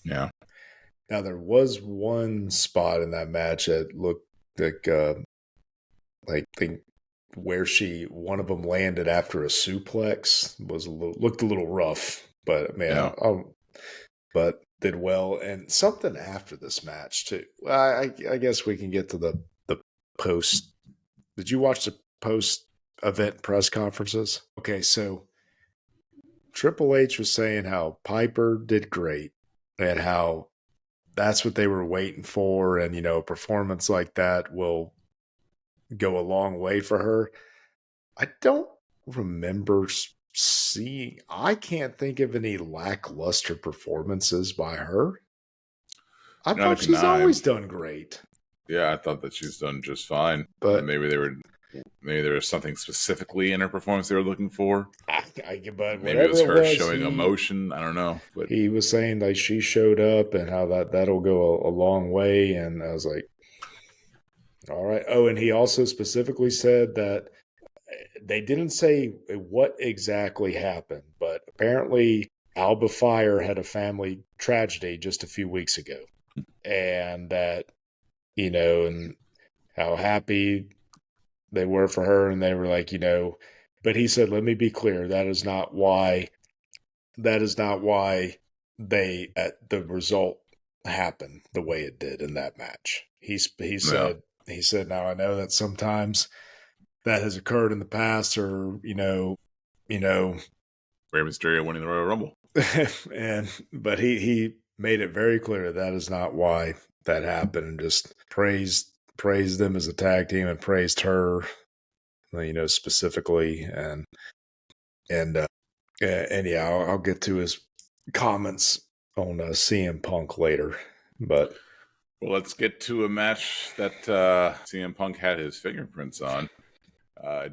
Yeah. Now there was one spot in that match that looked like where one of them landed after a suplex looked a little rough, but man, Yeah. but did well. And something after this match too. I guess we can get to the post. Did you watch the post event press conferences? Okay, so Triple H was saying how Piper did great and how that's what they were waiting for, and a performance like that will go a long way for her. I don't remember seeing. I can't think of any lackluster performances by her. I Neither thought can she's I. always done great. Yeah, I thought that she's done just fine. But Maybe there was something specifically in her performance they were looking for. but Maybe it whatever was it her was, showing emotion. I don't know, but he was saying that she showed up and how that'll go a long way. And I was like, all right. Oh, and he also specifically said that they didn't say what exactly happened, but apparently Alba Fire had a family tragedy just a few weeks ago. And that, and how happy they were for her. And they were like, but he said, let me be clear. That is not why the result happened the way it did in that match. He yeah. said, now I know that sometimes that has occurred in the past, or Rey Mysterio winning the Royal Rumble. but he made it very clear that is not why that happened, and just praised them as a tag team and praised her, specifically, and yeah, I'll get to his comments on CM Punk later, but. Well, let's get to a match that CM Punk had his fingerprints on.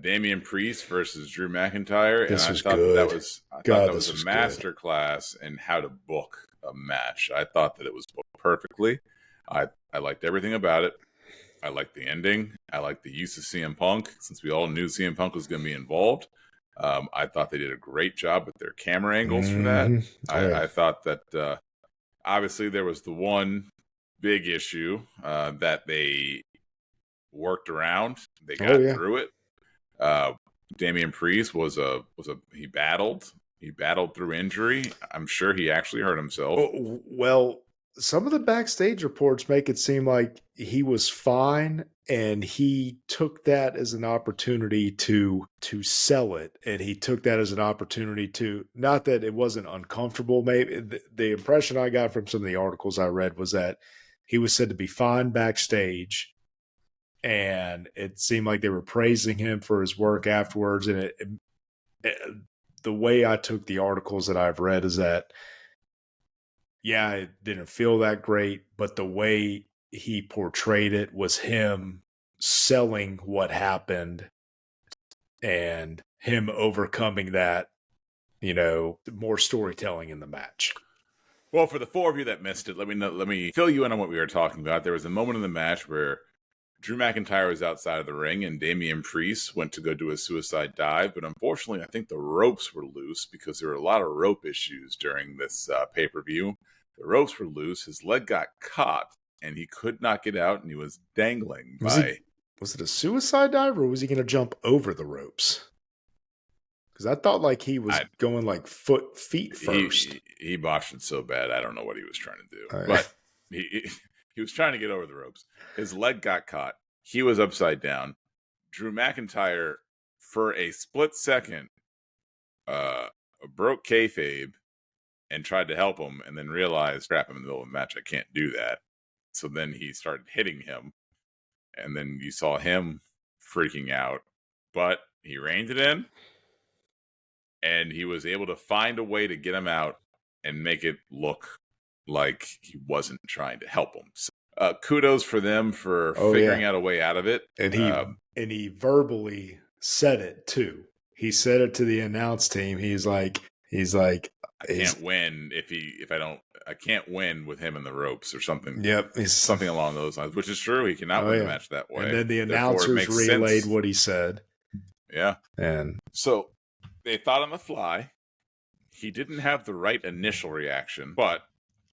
Damian Priest versus Drew McIntyre, and This I was thought that good. was This a was good. master class in how to book a match. I thought that it was booked perfectly. I liked everything about it. I liked the ending. I liked the use of CM Punk, since we all knew CM Punk was going to be involved. I thought they did a great job with their camera angles for that. Oh, yeah. I thought that obviously there was the one big issue that they worked around. They got through it. Damian Priest he battled through injury. I'm sure he actually hurt himself. Well, some of the backstage reports make it seem like he was fine, and he took that as an opportunity to sell it, and he took that as an opportunity to, not that it wasn't uncomfortable. Maybe the impression I got from some of the articles I read was that he was said to be fine backstage. And it seemed like they were praising him for his work afterwards. And the way I took the articles that I've read is that, yeah, it didn't feel that great, but the way he portrayed it was him selling what happened and him overcoming that, more storytelling in the match. Well, for the four of you that missed it, let me fill you in on what we were talking about. There was a moment in the match where Drew McIntyre was outside of the ring, and Damian Priest went to go do a suicide dive. But unfortunately, I think the ropes were loose because there were a lot of rope issues during this pay-per-view. The ropes were loose. His leg got caught, and he could not get out, and he was dangling Was it a suicide dive, or was he going to jump over the ropes? Because I thought like he was going like feet first. He botched it so bad, I don't know what he was trying to do. But he was trying to get over the ropes. His leg got caught. He was upside down. Drew McIntyre, for a split second, broke kayfabe and tried to help him, and then realized, crap, I'm in the middle of a match. I can't do that. So then he started hitting him, and then you saw him freaking out. But he reined it in, and he was able to find a way to get him out and make it look like he wasn't trying to help him. So, kudos for them for figuring out a way out of it. And he verbally said it too. He said it to the announce team. He's like, I can't win I can't win with him in the ropes or something. Yep. Something along those lines, which is true. He cannot win the match that way. And then the announcers relayed what he said. Yeah. And so they thought on the fly. He didn't have the right initial reaction, but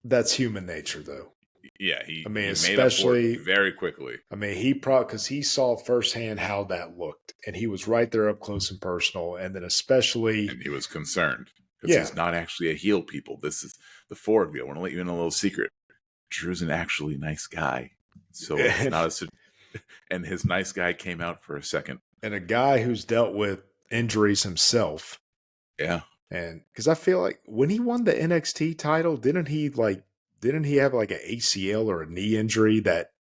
that's human nature, though. Yeah, he especially made up for it very quickly. Because he saw firsthand how that looked, and he was right there up close and personal. And then and he was concerned because he's not actually a heel. People, this is the four of you. I want to let you in a little secret. Drew's an actually nice guy, so it's not and his nice guy came out for a second, and a guy who's dealt with injuries himself. Yeah. And because I feel like when he won the NXT title, didn't he have like an ACL or a knee injury that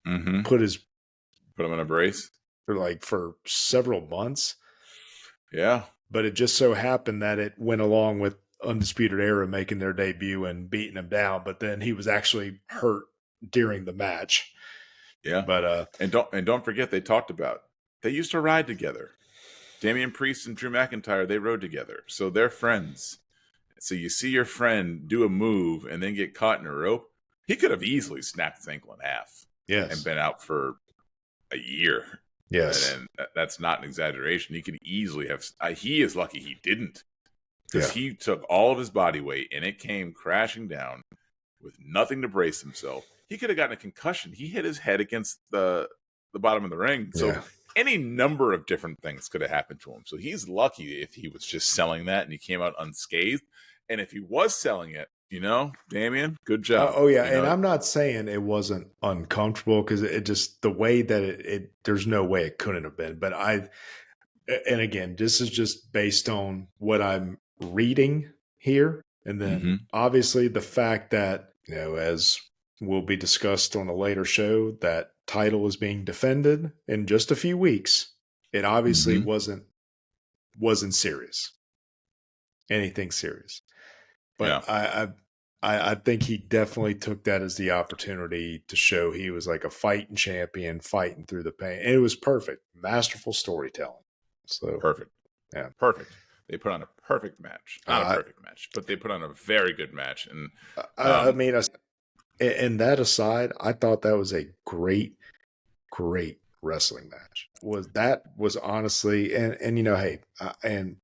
put him in a brace for several months? Yeah. But it just so happened that it went along with Undisputed Era making their debut and beating him down. But then he was actually hurt during the match. Yeah. But and don't forget, they talked about they used to ride together. Damian Priest and Drew McIntyre, they rode together. So they're friends. So you see your friend do a move and then get caught in a rope. He could have easily snapped his ankle in half. Yes. And been out for a year. Yes. And that's not an exaggeration. He could easily have. He is lucky he didn't. Because he took all of his body weight and it came crashing down with nothing to brace himself. He could have gotten a concussion. He hit his head against the bottom of the ring. So any number of different things could have happened to him. So he's lucky if he was just selling that and he came out unscathed. And if he was selling it, Damian, good job. And I'm not saying it wasn't uncomfortable because it just the way that it there's no way it couldn't have been. But and again, this is just based on what I'm reading here. And then obviously the fact that, as will be discussed on a later show, that title is being defended in just a few weeks. It obviously wasn't serious. Anything serious. But I think he definitely took that as the opportunity to show he was like a fighting champion, fighting through the pain. And it was perfect. Masterful storytelling. So perfect. Yeah. Perfect. They put on a perfect match. Not a perfect match, but they put on a very good match. And and that aside, I thought that was a great wrestling match. Was honestly, and hey, and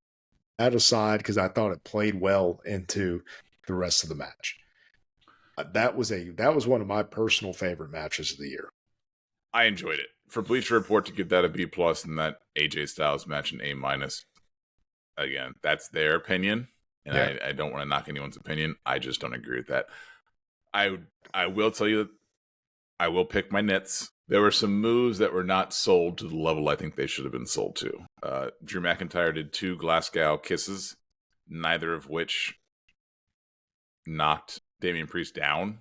that aside, because I thought it played well into the rest of the match. That was one of my personal favorite matches of the year. I enjoyed it. For Bleacher Report to give that a B+ and that AJ Styles match an A-, again, that's their opinion, and I don't want to knock anyone's opinion. I just don't agree with that. I will tell you that I will pick my nits. There were some moves that were not sold to the level I think they should have been sold to. Drew McIntyre did 2 Glasgow kisses, neither of which knocked Damian Priest down.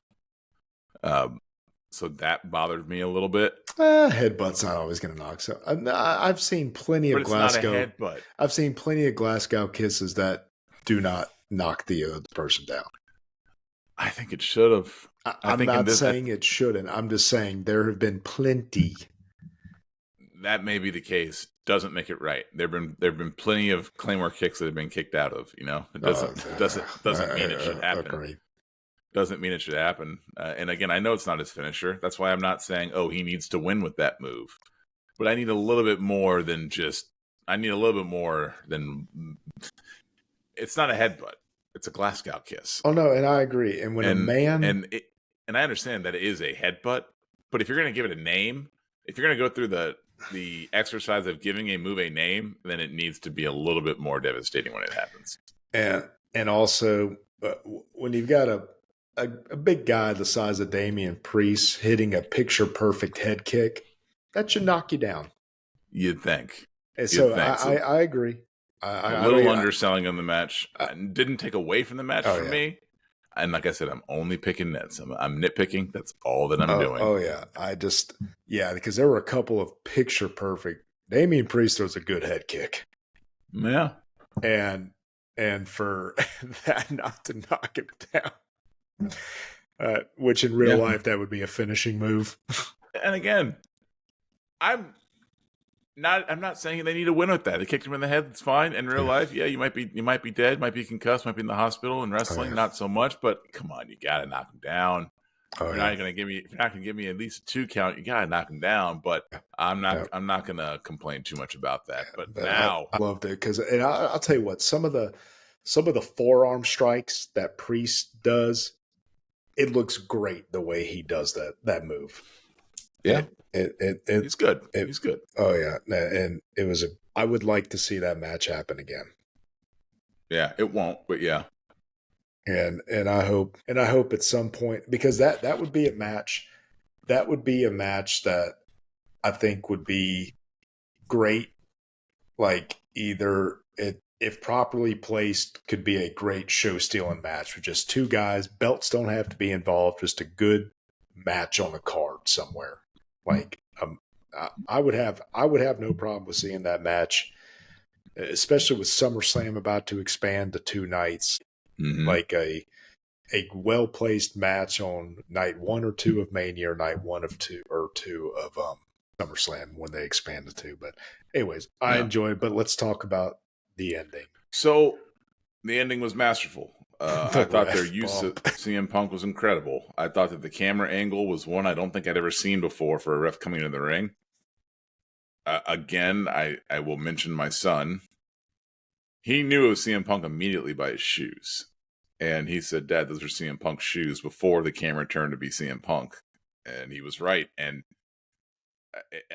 So that bothered me a little bit. Headbutt's not always going to knock. So I've seen plenty of Glasgow. Not a headbutt. I've seen plenty of Glasgow kisses that do not knock the other person down. I think it should have. I'm not saying it shouldn't. I'm just saying there have been plenty. That may be the case. Doesn't make it right. There've been plenty of Claymore kicks that have been kicked out of. It doesn't mean it should happen. Agreed. Doesn't mean it should happen. And again, I know it's not his finisher. That's why I'm not saying, he needs to win with that move. But I need a little bit more than just. I need a little bit more than. It's not a headbutt. It's a Glasgow kiss. Oh no, and I agree. And when a man and I understand that it is a headbutt, but if you're going to give it a name, if you're going to go through the exercise of giving a move a name, then it needs to be a little bit more devastating when it happens. And also when you've got a big guy the size of Damian Priest hitting a picture perfect head kick, that should knock you down. You'd think. And You'd so think. So I agree. a I little mean, underselling of the match. I, Didn't take away from the match oh for yeah, me. And like I said, I'm only picking nits. I'm nitpicking. That's all that I'm doing. oh yeah. Yeah, because there were a couple of picture perfect. Damian Priest throws a good head kick, Yeah. and for that not to knock him down, which in real Yeah. life that would be a finishing move. And again, I'm I'm not saying they need to win with that. They kicked him in the head. It's fine. In real Yeah. life, yeah, you might be dead, might be concussed, might be in the hospital. In Oh wrestling, yeah, not so much. But come on, you gotta knock him down. oh You're yeah, not gonna give me if you're not gonna give me at least a 2 count, you gotta knock him down. But yeah. I'm not gonna complain too much about that. But But now, I loved it because, and I'll tell you what, some of the forearm strikes that Priest does, it looks great the way he does that move. yeah, It he's good. it He's good. oh yeah, and it was I would like to see that match happen again. Yeah, it won't, but yeah. And I hope at some point, because that would be a match, that I think would be great. Like either it, if properly placed, could be a great show stealing match with just two guys. Belts don't have to be involved. Just a good match on a card somewhere. Like I would have no problem with seeing that match, especially with SummerSlam about to expand to 2 nights. Mm-hmm. Like a well placed match on night 1 or 2 of Mania, or night 1 or 2 of SummerSlam when they expand to 2. But anyways, I Yeah. enjoyed it. But let's talk about the ending. So the ending was masterful. I thought their Ref use of bump. CM Punk was incredible. I thought that the camera angle was one I don't think I'd ever seen before for a ref coming into the ring. Again, I will mention my son. He knew it was CM Punk immediately by his shoes. And he said, "Dad, those are CM Punk's shoes," before the camera turned to be CM Punk. And he was right. And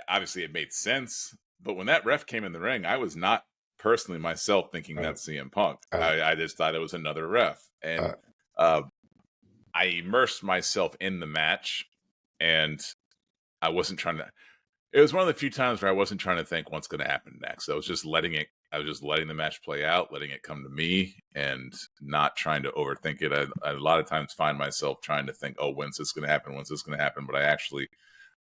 obviously it made sense. But when that ref came in the ring, I was not personally myself thinking that's CM Punk. I just thought it was another ref. And I immersed myself in the match, and I wasn't trying to. It was one of the few times where I wasn't trying to think what's going to happen next. I was just letting it. I was just letting the match play out, letting it come to me, and not trying to overthink it. I a lot of times find myself trying to think, "Oh, when's this going to happen? When's this going to happen?" But I actually,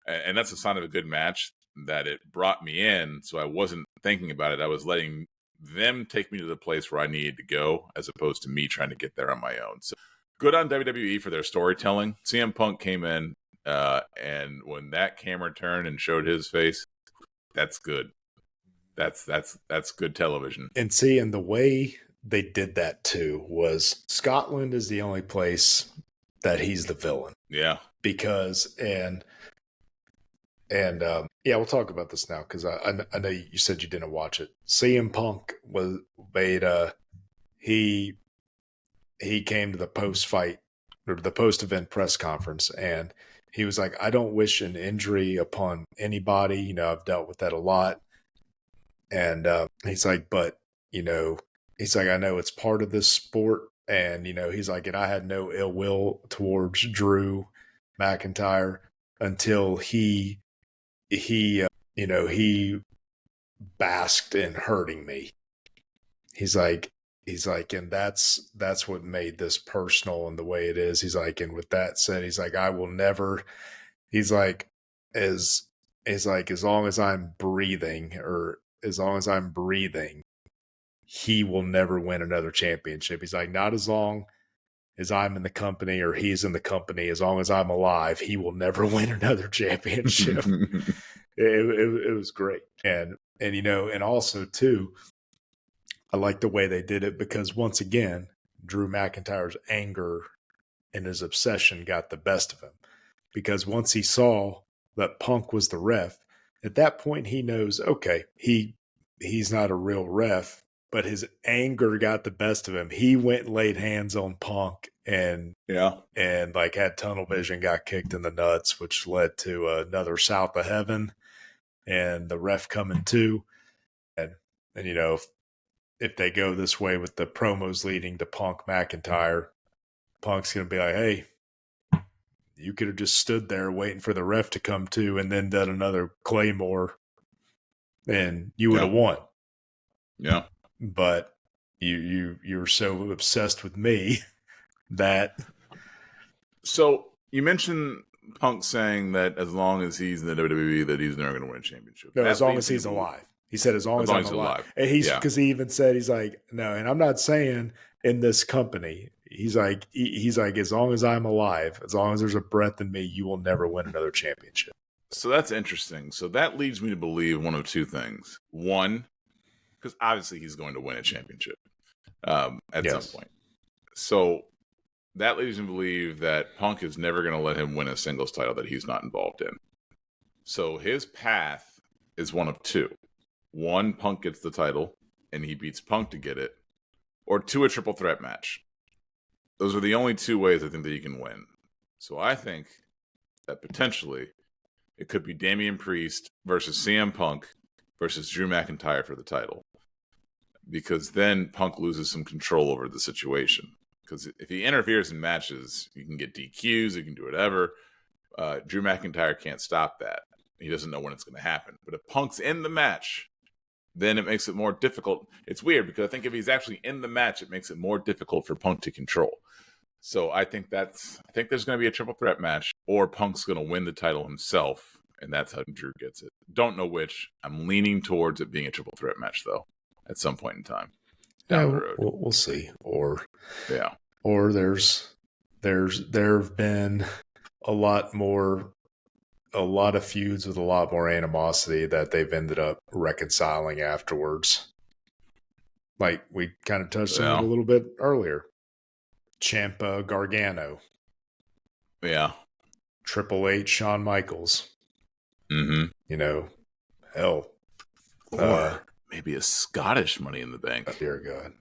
and that's a sign of a good match, that it brought me in, so I wasn't thinking about it. I was letting them take me to the place where I needed to go, as opposed to me trying to get there on my own. So good on WWE for their storytelling. CM Punk came in, and when that camera turned and showed his face, that's good. That's good television. And see, and the way they did that too was Scotland is the only place that he's the villain. Yeah. Because yeah, we'll talk about this now because I know you said you didn't watch it. CM Punk was made he came to the post fight or the post event press conference, and he was like, "I don't wish an injury upon anybody. You know, I've dealt with that a lot." And he's like, "But he's like, I know it's part of this sport." And he's like, "And I had no ill will towards Drew McIntyre until he he basked in hurting me." He's like, and that's what made this personal and the way it is. He's like, and with that said, he's like, I will never. He's like, as long as I'm breathing, he will never win another championship. He's like, not as long as I'm in the company or he's in the company. As long as I'm alive, he will never win another championship. It was great. And and also too, I like the way they did it because once again, Drew McIntyre's anger and his obsession got the best of him. Because once he saw that Punk was the ref, at that point he knows, okay, he's not a real ref, but his anger got the best of him. He went and laid hands on Punk and like had tunnel vision, got kicked in the nuts, which led to another South of Heaven and the ref coming too. And if they go this way with the promos leading to Punk McIntyre, Punk's going to be like, hey, you could have just stood there waiting for the ref to come to and then done another Claymore and you would have won. Yeah. But you're so obsessed with me that. So you mentioned Punk saying that as long as he's in the WWE, that he's never going to win a championship. No, that as long as he's alive. He said, as long as I'm alive. And because he even said, he's like, no, and I'm not saying in this company. He's like, as long as I'm alive, as long as there's a breath in me, you will never win another championship. So that's interesting. So that leads me to believe one of two things. One, because obviously he's going to win a championship at some point. So that leads me to believe that Punk is never going to let him win a singles title that he's not involved in. So his path is one of two. One, Punk gets the title and he beats Punk to get it. Or two, a triple threat match. Those are the only two ways I think that you can win. So I think that potentially it could be Damian Priest versus CM Punk versus Drew McIntyre for the title. Because then Punk loses some control over the situation. Because if he interferes in matches, you can get DQs, you can do whatever. Drew McIntyre can't stop that. He doesn't know when it's going to happen. But if Punk's in the match, then it makes it more difficult. It's weird because I think if he's actually in the match, it makes it more difficult for Punk to control. So I think there's going to be a triple threat match, or Punk's going to win the title himself, and that's how Drew gets it. Don't know which. I'm leaning towards it being a triple threat match, though, at some point in time down the road. We'll see. Or there have been a lot of feuds with a lot more animosity that they've ended up reconciling afterwards. Like we kind of touched on it a little bit earlier. Ciampa, Gargano. Yeah. Triple H, Shawn Michaels. Mm-hmm. You know, hell. Or maybe a Scottish Money in the Bank. Dear God.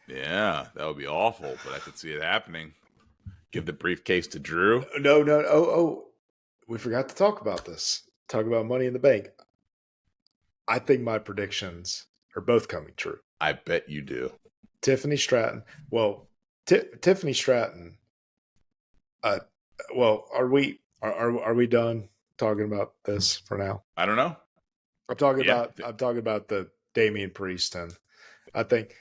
Yeah, that would be awful, but I could see it happening. Give the briefcase to Drew. No. Oh, we forgot to talk about this. Talk about Money in the Bank. I think my predictions are both coming true. I bet you do. Tiffany Stratton. Well, Tiffany Stratton. Well, are we done talking about this for now? I don't know. I'm talking about the Damian Priest, and I think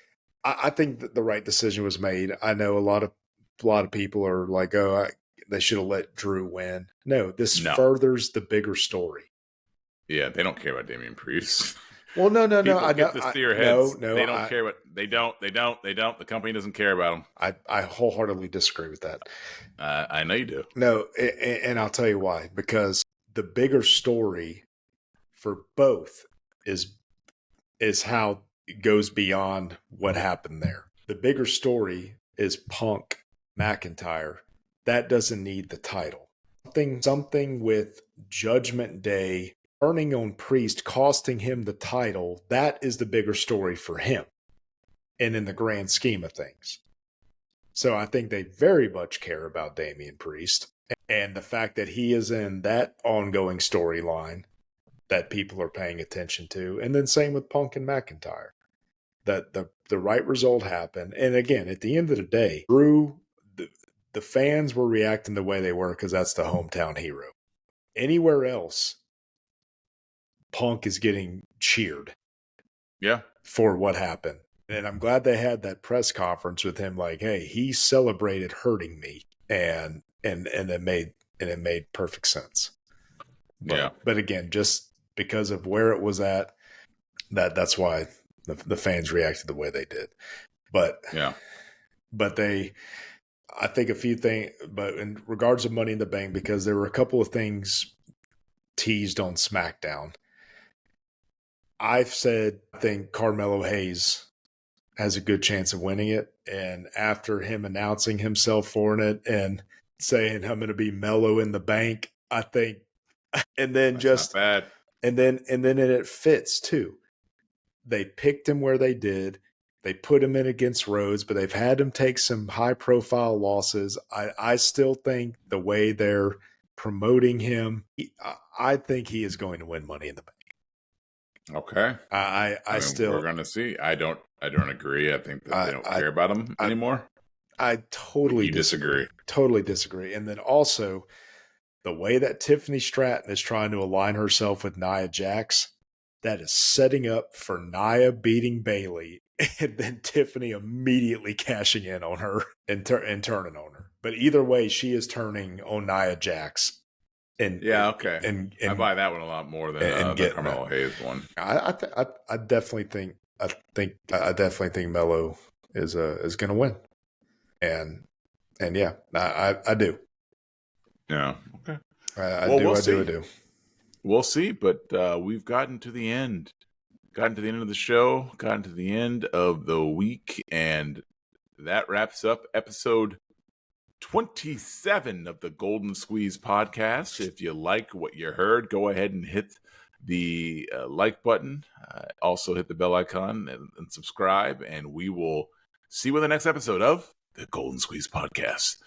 that the right decision was made. I know a lot of people are like, they should have let Drew win. No, this furthers the bigger story. Yeah, they don't care about Damian Priest. Well, no. I get this to your heads. No, they don't care. They don't. The company doesn't care about them. I wholeheartely disagree with that. I know you do. No, and I'll tell you why. Because the bigger story for both is how it goes beyond what happened there. The bigger story is Punk McIntyre. That doesn't need the title. Something with Judgment Day turning on Priest, costing him the title, that is the bigger story for him and in the grand scheme of things. So I think they very much care about Damian Priest and the fact that he is in that ongoing storyline that people are paying attention to. And then same with Punk and McIntyre. That the right result happened. And again, at the end of the day, Drew, the fans were reacting the way they were because that's the hometown hero. Anywhere else, Punk is getting cheered. Yeah. For what happened. And I'm glad they had that press conference with him like, hey, he celebrated hurting me. And it made perfect sense. But again, just because of where it was at, that's why the fans reacted the way they did. But I think a few things, but in regards to Money in the Bank, because there were a couple of things teased on SmackDown. I've said I think Carmelo Hayes has a good chance of winning it. And after him announcing himself for it and saying, I'm going to be Mellow in the Bank, I think, and then that's not bad. And then it fits too. They picked him where they did. They put him in against Rhodes, but they've had him take some high profile losses. I still think the way they're promoting him, I think he is going to win Money in the Bank. Okay. I still, we're going to see. I don't agree. I think that they don't care about him anymore. I totally You disagree. Totally disagree. And then also the way that Tiffany Stratton is trying to align herself with Nia Jax, that is setting up for Nia beating Bailey and then Tiffany immediately cashing in on her and turning on her. But either way, she is turning on Nia Jax and Yeah, okay. and I and buy that one a lot more than and the getting that. Carmelo Hayes one. I definitely think Melo is going to win, and yeah, I do. Yeah. Okay. I Well, do. we'll I do. I see. do. We'll see. But we've gotten to the end. Gotten to the end of the show. Gotten to the end of the week, and that wraps up episode 27 of the Golden Squeeze podcast. If you like what you heard, go ahead and hit the like button. Also hit the bell icon and subscribe. And we will see you in the next episode of the Golden Squeeze podcast.